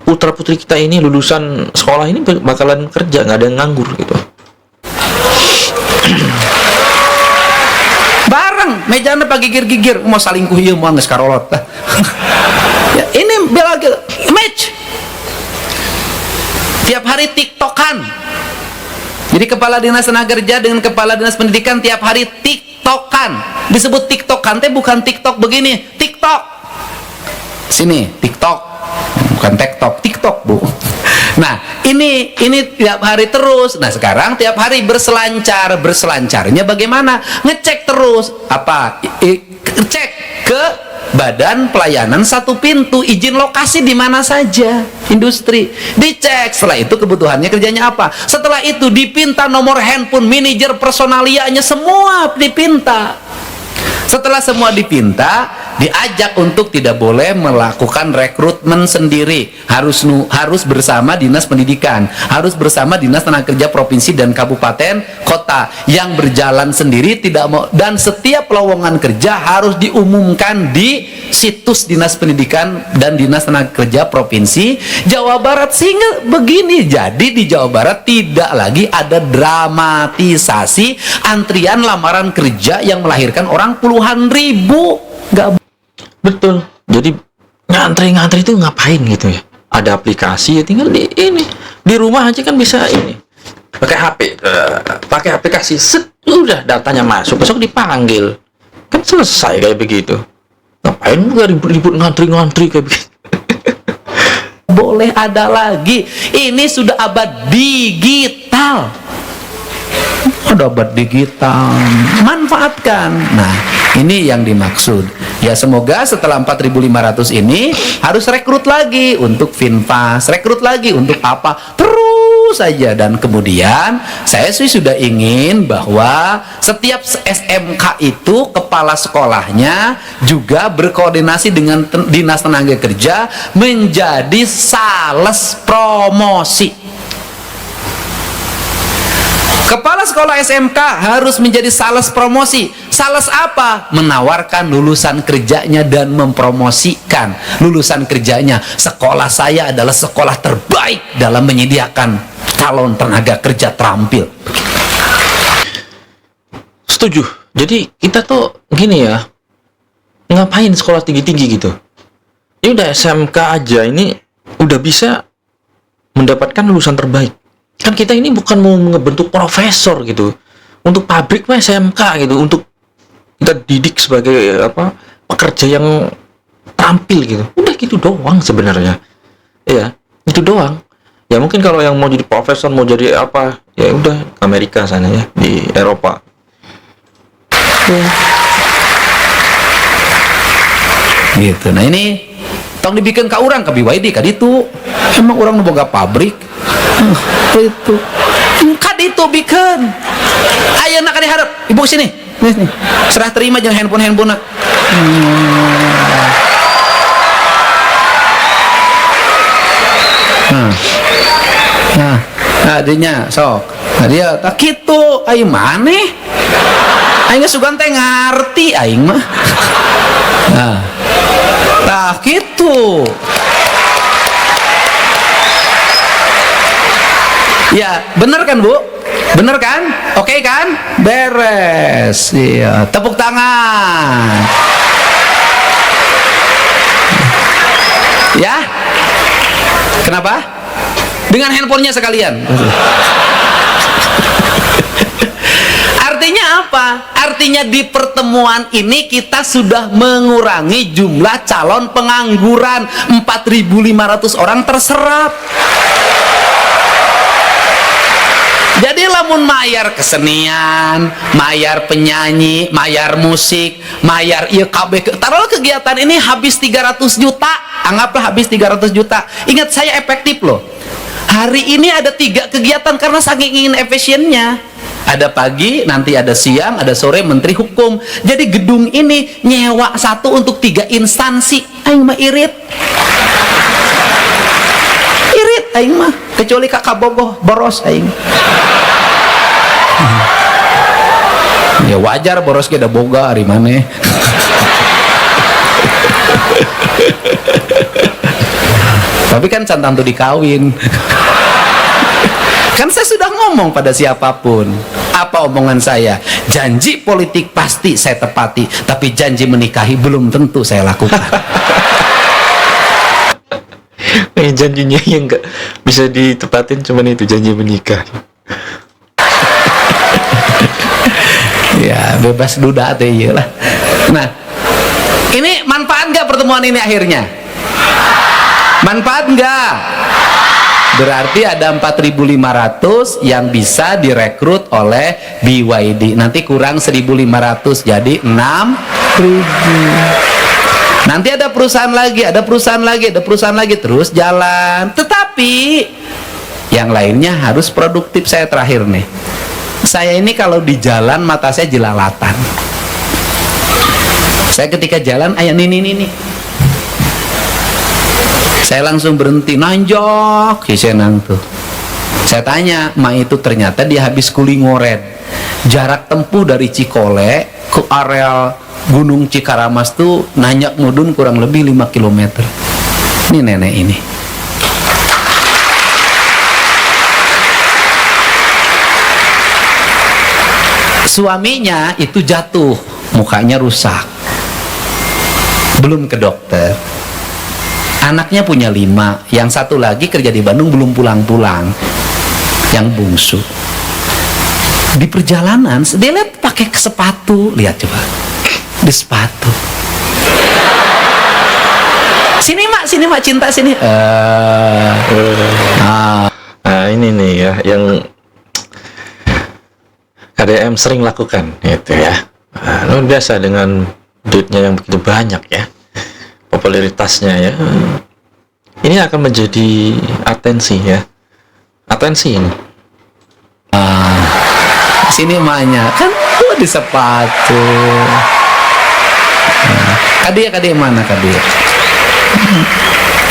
putra-putri kita ini lulusan sekolah ini bakalan kerja, nggak ada yang nganggur gitu. Bareng, mejana pak gigir-gigir, mau salingkuh ieu mau geus karolot. Ya, ini bela match. Tiap hari tiktokan. Jadi Kepala Dinas Tenaga Kerja dengan Kepala Dinas Pendidikan tiap hari tiktokan. Disebut tiktokan teh bukan TikTok begini, TikTok. Sini, TikTok. Bukan TikTok, TikTok, Bu. Nah, ini tiap hari terus. Nah, sekarang tiap hari berselancar. Berselancarnya bagaimana? Ngecek terus. Apa? Cek ke Badan Pelayanan Satu Pintu, izin lokasi di mana saja, industri dicek. Setelah itu kebutuhannya kerjanya apa, setelah itu dipinta nomor handphone, manajer personalianya, semua dipinta. Setelah semua dipinta, diajak untuk tidak boleh melakukan rekrutmen sendiri, harus bersama Dinas Pendidikan, harus bersama Dinas Tenaga Kerja Provinsi dan Kabupaten Kota. Yang berjalan sendiri tidak mau, dan setiap lowongan kerja harus diumumkan di situs Dinas Pendidikan dan Dinas Tenaga Kerja Provinsi Jawa Barat. Sehingga begini, jadi di Jawa Barat tidak lagi ada dramatisasi antrian lamaran kerja yang melahirkan orang puluhan ribu. Nggak Betul. Jadi ngantri itu ngapain gitu ya? Ada aplikasi ya, tinggal di rumah aja kan bisa ini. Pakai HP, pakai aplikasi, set, udah datanya masuk, besok dipanggil. Kan selesai kayak begitu. Ngapain nggak ribut-ribut ngantri kayak begitu? boleh ada lagi. Ini sudah abad digital. Ada abad digital, manfaatkan. Nah, ini yang dimaksud. Ya, semoga setelah 4.500 ini harus rekrut lagi untuk Finpas, rekrut lagi untuk apa, terus saja. Dan kemudian saya sih sudah ingin bahwa setiap SMK itu kepala sekolahnya juga berkoordinasi dengan Dinas Tenaga Kerja menjadi sales promosi. Kepala sekolah SMK harus menjadi sales promosi. Sales apa? Menawarkan lulusan kerjanya dan mempromosikan lulusan kerjanya. Sekolah saya adalah sekolah terbaik dalam menyediakan calon tenaga kerja terampil. Setuju. Jadi kita tuh gini ya, ngapain sekolah tinggi-tinggi gitu? Ini udah SMK aja ini udah bisa mendapatkan lulusan terbaik. Kan kita ini bukan mau ngebentuk profesor gitu. Untuk pabrik mah SMK gitu, untuk kita didik sebagai pekerja yang terampil gitu. Udah gitu doang sebenarnya. Iya, itu doang. Ya mungkin kalau yang mau jadi profesor, mau jadi apa, ya udah Amerika sana ya, di Eropa. Gitu. Nah ini tong dibikin ka urang ka BYD ka ditu. Emang orang nu boga pabrik. Itu. Ka ditu bikin. Ayeuna ka diharap. Ibu sini. Nih. Serah terima jeung handphone-handphone. Nah, adinya sok. Nah dia tak kitu. Ayo maneh. Aing sugan teh ngarti aing mah. Nah gitu. Ya, bener kan Bu? Bener kan? Oke kan? Beres. Iya, tepuk tangan. Ya? Kenapa? Dengan handphonenya sekalian. Artinya apa? Artinya di pertemuan ini kita sudah mengurangi jumlah calon pengangguran. 4.500 orang terserap. Jadi lamun mayar kesenian, mayar penyanyi, mayar musik, mayar ieu kabeh. Taruhlah kegiatan ini habis 300 juta. Anggaplah habis 300 juta. Ingat saya efektif loh. Hari ini ada 3 kegiatan karena saking ingin efisiennya. Ada pagi, nanti ada siang, ada sore menteri hukum. Jadi gedung ini nyewa 1 untuk 3 instansi. Aing mah irit. Irit aing mah. Kecuali kakak bogoh boros aing. Ya wajar boros ge da boga ari maneh. Tapi kan can tantu dikawin. Kan saya sudah ngomong pada siapapun. Apa omongan saya? Janji politik pasti saya tepati, tapi janji menikahi belum tentu saya lakukan. Janjinya yang nggak bisa ditepatin cuman itu janji menikah. Ya bebas duda teh lah. Nah, ini manfaat nggak pertemuan ini akhirnya? Manfaat nggak? Berarti ada 4.500 yang bisa direkrut oleh BYD. Nanti kurang 1.500 jadi 6.000. Nanti ada perusahaan lagi, ada perusahaan lagi, ada perusahaan lagi, terus jalan. Tetapi yang lainnya harus produktif. Saya terakhir nih. Saya ini kalau di jalan mata saya jelalatan. Saya ketika jalan ayah nih. Saya langsung berhenti nanjok kisenang tuh. Saya tanya, "Ma itu ternyata dia habis Kulingoret. Jarak tempuh dari Cikole ke area Gunung Cikaramas tuh nanjak mudun kurang lebih 5 km. Ini nenek ini. Suaminya itu jatuh, mukanya rusak. Belum ke dokter. Anaknya punya 5, yang satu lagi kerja di Bandung belum pulang-pulang, yang bungsu. Di perjalanan dia lihat pakai sepatu, lihat coba di sepatu. Sini mak cinta sini. Nah ini nih ya yang KDM sering lakukan gitu ya. Luar biasa dengan duitnya yang begitu banyak ya, popularitasnya ya. Ini akan menjadi atensi ya, atensi ini. Sini emaknya kan tuh di sepatu. Kadia mana kadia?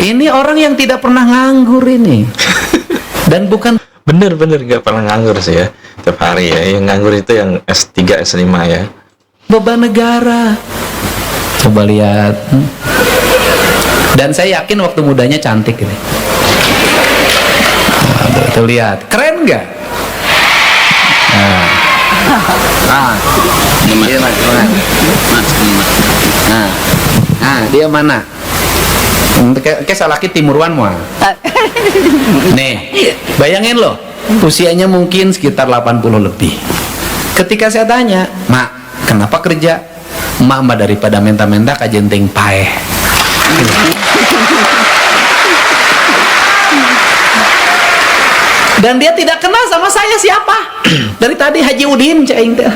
Ini orang yang tidak pernah nganggur ini, dan bukan Bener-bener nggak pernah nganggur sih ya, tiap hari ya. Yang nganggur itu yang S3, S5 ya. Beban negara. Coba lihat. Dan saya yakin waktu mudanya cantik ini. Nah, tuh lihat, keren nggak? Dia mana? Dia mana? Kayak salaki timuruan mah. Nih, bayangin loh, usianya mungkin sekitar 80 lebih. Ketika saya tanya, Mak, kenapa kerja? Mak daripada menta-menta kajenting paeh. Dan dia tidak kenal sama saya siapa. Dari tadi Haji Udin cing teh.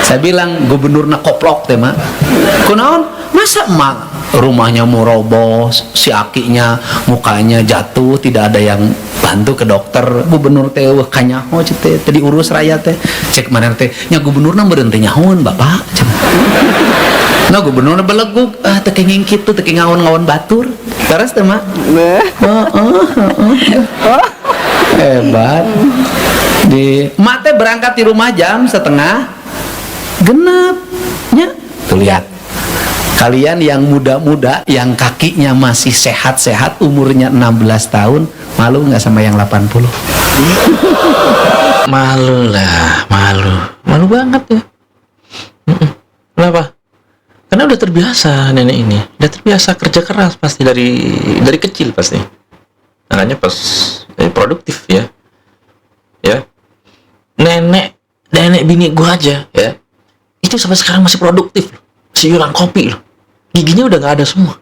Saya bilang gubernurna koplok teh Mak. Kunaon? Masa Mak rumahnya mau roboh, si akinya mukanya jatuh, tidak ada yang bantu ke dokter. Gubernur teh weuh kanyaho teh tadi urus rakyat teh. Cek mana teh nya gubernurna meureun teh nyahoan Bapak. Nah gubernurna beleguk teu kenging kitu teu ngawon-ngawon batur. Terus teh Mak. Hebat. Di Mak teh berangkat di rumah jam 5:30 nya. Tuh lihat. Kalian yang muda-muda, yang kakinya masih sehat-sehat, umurnya 16 tahun, malu nggak sama yang 80? Malu lah, malu banget ya. Kenapa? Karena udah terbiasa nenek ini, udah terbiasa kerja keras pasti dari kecil pasti. Makanya pas produktif ya. Nenek bini gua aja ya, itu sampai sekarang masih produktif loh. Masih jualan kopi loh. Giginya udah nggak ada semua.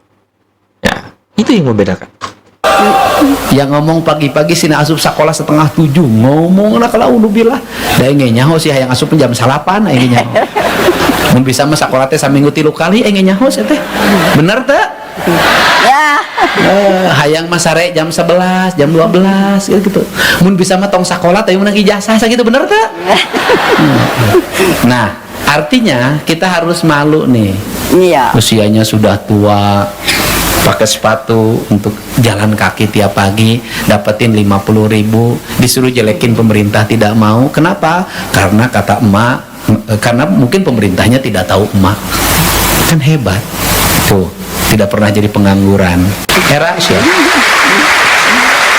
Ya, itu yang membedakan. Yang ngomong pagi-pagi sina asup sekolah 6:30 ngomong lah kalau udubillah. Da engge nyaho sih hayang asup jam 8 engge nyaho. Mun bisa mah sakola teh saminggu 3 kali engge nyaho teh. Bener teh? Ya. Hayang mah sare jam 11, jam 12 gitu. Mun bisa mah tong sakola teh meunang ijazah sakitu bener teh? Nah, artinya kita harus malu nih. Iya. Usianya sudah tua, pakai sepatu untuk jalan kaki tiap pagi, dapetin 50.000, disuruh jelekin pemerintah tidak mau. Kenapa? Karena kata emak, karena mungkin pemerintahnya tidak tahu emak. Kan hebat. Tuh, tidak pernah jadi pengangguran. Era sih.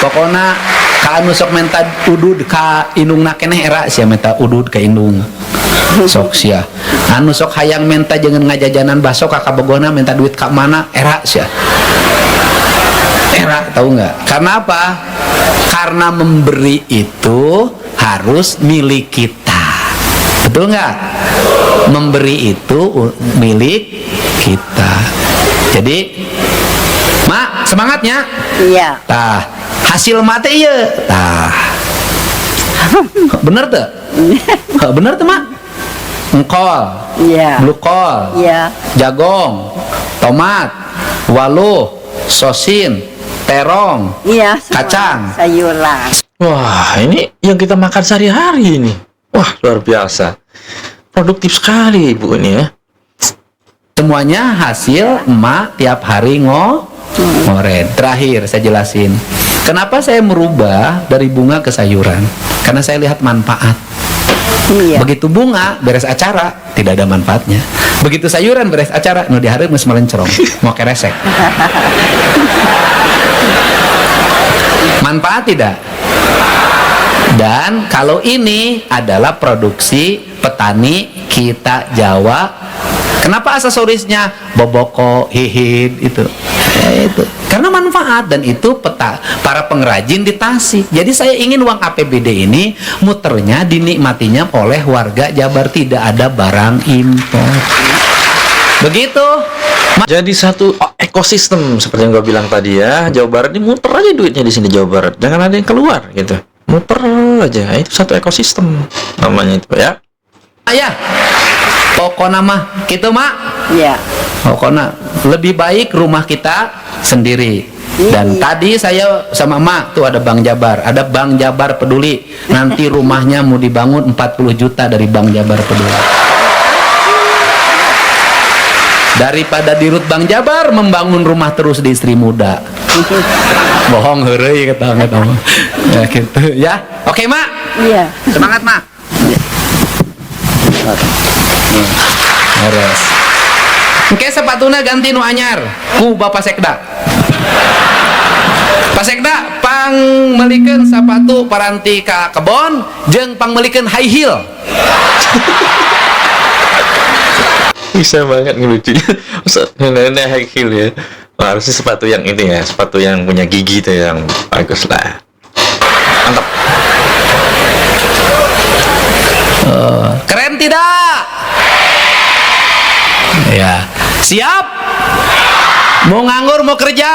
Pokoknya ka anu sok menta udud ka indungna keneh era sia menta udud ka indung. Sok sia anu sok hayang menta jangan ngajajanan baso ka kabogona menta duit ka mana era sia era tahu nggak? Karena apa? Karena memberi itu harus milik kita, betul nggak? Memberi itu milik kita. Jadi Mak semangatnya iya tah hasil mate iya tah bener tuh bener tuh Mak. Engkol, yeah. Blue kol, yeah. Jagong, tomat, waluh, sosin, terong, yeah, kacang, sayuran. Wah, ini yang kita makan sehari-hari ini. Wah, luar biasa. Produktif sekali Ibu ini ya. Semuanya hasil emak tiap hari ngoren. Terakhir saya jelasin. Kenapa saya merubah dari bunga ke sayuran? Karena saya lihat manfaat. Iya. Begitu bunga beres acara tidak ada manfaatnya. Begitu sayuran beres acara nu dihareup geus melencerong mau keresek. Manfaat tidak? Dan kalau ini adalah produksi petani kita Jawa. Kenapa aksesorisnya boboko, hihid itu? Itu karena manfaat dan itu para pengrajin di Tasik. Jadi saya ingin uang APBD ini muternya dinikmatinya oleh warga Jabar, tidak ada barang impor. Begitu. Jadi satu ekosistem seperti yang gue bilang tadi ya. Jawa Barat ini muter aja duitnya di sini Jawa Barat. Jangan ada yang keluar gitu. Muter aja. Itu satu ekosistem namanya itu ya. Ayah. Pokoknya mah gitu Mak. Iya. Pokoknya lebih baik rumah kita sendiri. Dan tadi saya sama Mak tuh ada Bank Jabar, ada Bank Jabar Peduli. Nanti rumahnya mau dibangun 40 juta dari Bank Jabar Peduli. Daripada di Rut Bank Jabar membangun rumah terus di Istri Muda. Bohong heureuy kata mah. Ya gitu ya. Oke, Mak. Iya. Semangat, Mak. Beres. Oke, sepatuna ganti nu anyar ku Bapak Sekda. Pak Sekda pang melikeun sapatu paranti ka kebon jeung pang melikeun high heel. Bisa banget ngelucunya. Nenek high heel ya. Wah, harusnya sepatu yang ini ya, sepatu yang punya gigi tuh yang bagus lah. Mantap. Keren tidak? Ya. Siap? Mau nganggur mau kerja?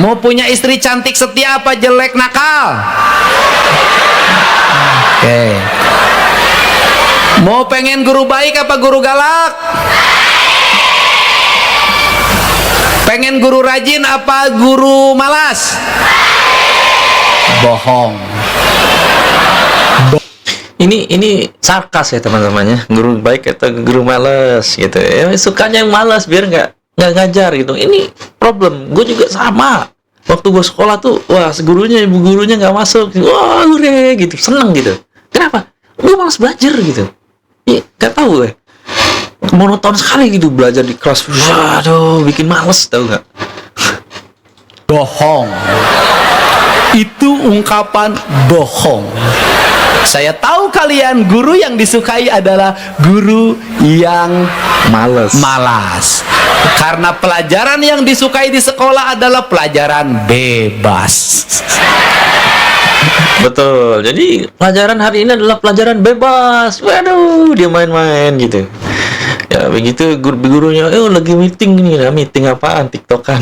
Mau punya istri cantik setia apa jelek nakal? Oke. Mau pengen guru baik apa guru galak? Pengen guru rajin apa guru malas? Bohong. Ini sarkas ya teman-temannya, guru baik atau guru malas gitu ya, sukanya yang malas biar nggak ngajar gitu. Ini problem gue juga sama, waktu gue sekolah tuh wah gurunya ibu gurunya nggak masuk, wah hore gitu, seneng gitu. Kenapa? Gue malas belajar gitu. Iya, nggak tahu ya, monoton sekali gitu belajar di kelas. Waduh, bikin males, tahu nggak? Bohong. Itu ungkapan bohong. Saya tahu kalian guru yang disukai adalah guru yang malas. Karena pelajaran yang disukai di sekolah adalah pelajaran bebas. Betul. Jadi pelajaran hari ini adalah pelajaran bebas. Waduh, dia main-main gitu. Ya begitu gurunya, lagi meeting nih, meeting apaan? TikTokan.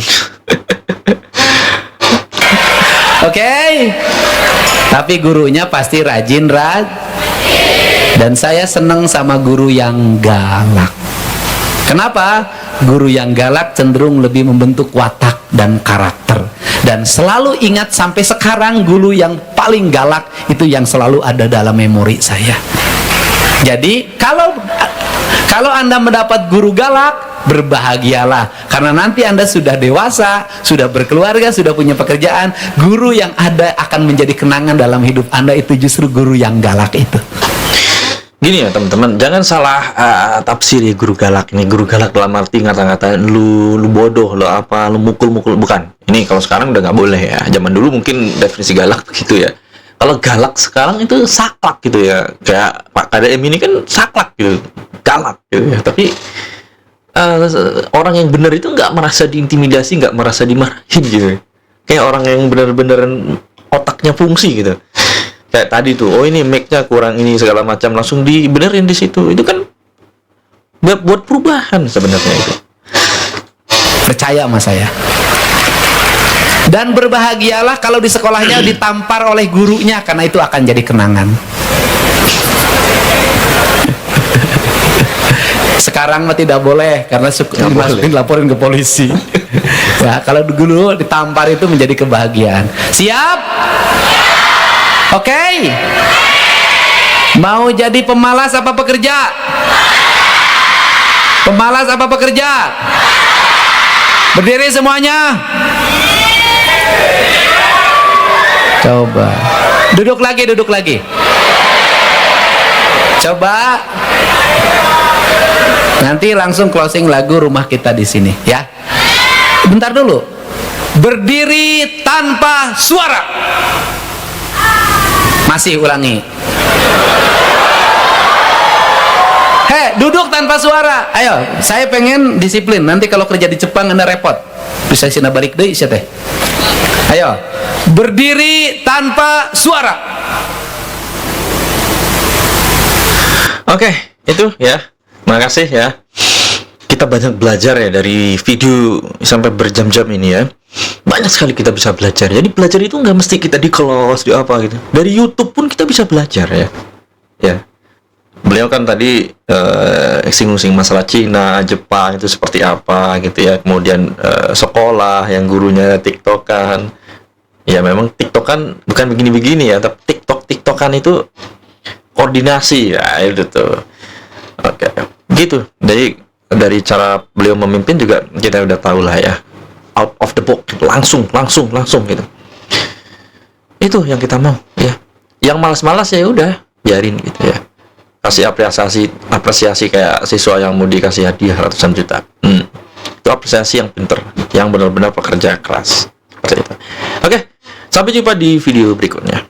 Oke. Tapi gurunya pasti rajin, dan saya seneng sama guru yang galak. Kenapa? Guru yang galak cenderung lebih membentuk watak dan karakter. Dan selalu ingat sampai sekarang guru yang paling galak itu yang selalu ada dalam memori saya. Jadi kalau Anda mendapat guru galak, berbahagialah, karena nanti Anda sudah dewasa, sudah berkeluarga, sudah punya pekerjaan. Guru yang ada akan menjadi kenangan dalam hidup Anda itu justru guru yang galak itu. Gini ya teman-teman, jangan salah tafsir ya guru galak ini. Guru galak dalam arti ngata-ngata lu bodoh, lu apa, lu mukul-mukul, bukan. Ini kalau sekarang udah nggak boleh ya. Zaman dulu mungkin definisi galak begitu ya. Kalau galak sekarang itu saklak gitu ya. Kayak Pak KDM ini kan saklak gitu, galak gitu ya. Tapi orang yang benar itu nggak merasa diintimidasi, nggak merasa dimarahin gitu. Kayak orang yang benar-benar otaknya fungsi gitu. Kayak tadi tuh, ini mic-nya kurang ini segala macam, langsung dibenerin di situ. Itu kan buat perubahan sebenarnya itu. Percaya sama saya. Dan berbahagialah kalau di sekolahnya ditampar oleh gurunya, karena itu akan jadi kenangan. Sekarang mah tidak boleh, karena dimasukin laporin ke polisi. Ya, kalau dulu ditampar itu menjadi kebahagiaan. Siap? Oke. Mau jadi pemalas apa pekerja? Pemalas apa pekerja? Berdiri semuanya. Coba. Duduk lagi. Coba. Nanti langsung closing lagu Rumah Kita di sini, ya. Bentar dulu. Berdiri tanpa suara. Masih ulangi. Duduk tanpa suara. Ayo, saya pengen disiplin. Nanti kalau kerja di Jepang Anda repot. Bisa sina balik deui sia teh. Ayo. Berdiri tanpa suara. Oke, itu ya. Makasih ya. Kita banyak belajar ya dari video sampai berjam-jam ini ya. Banyak sekali kita bisa belajar. Jadi belajar itu nggak mesti kita di kelas di apa gitu. Dari YouTube pun kita bisa belajar ya. Ya. Beliau kan tadi singgung-singgung masalah Cina, Jepang itu seperti apa gitu ya. Kemudian sekolah yang gurunya TikTokan. Ya memang TikTokan bukan begini-begini ya, tapi TikTokan itu koordinasi ya itu tuh. Oke. Gitu. Jadi dari cara beliau memimpin juga kita udah tahu lah ya. out of the box, langsung gitu. Itu yang kita mau ya. Yang malas-malas ya udah biarin gitu ya. Kasih apresiasi kayak siswa yang mau dikasih hadiah ratusan juta. Itu apresiasi yang pinter, yang benar-benar pekerja keras. Seperti itu. Oke, sampai jumpa di video berikutnya.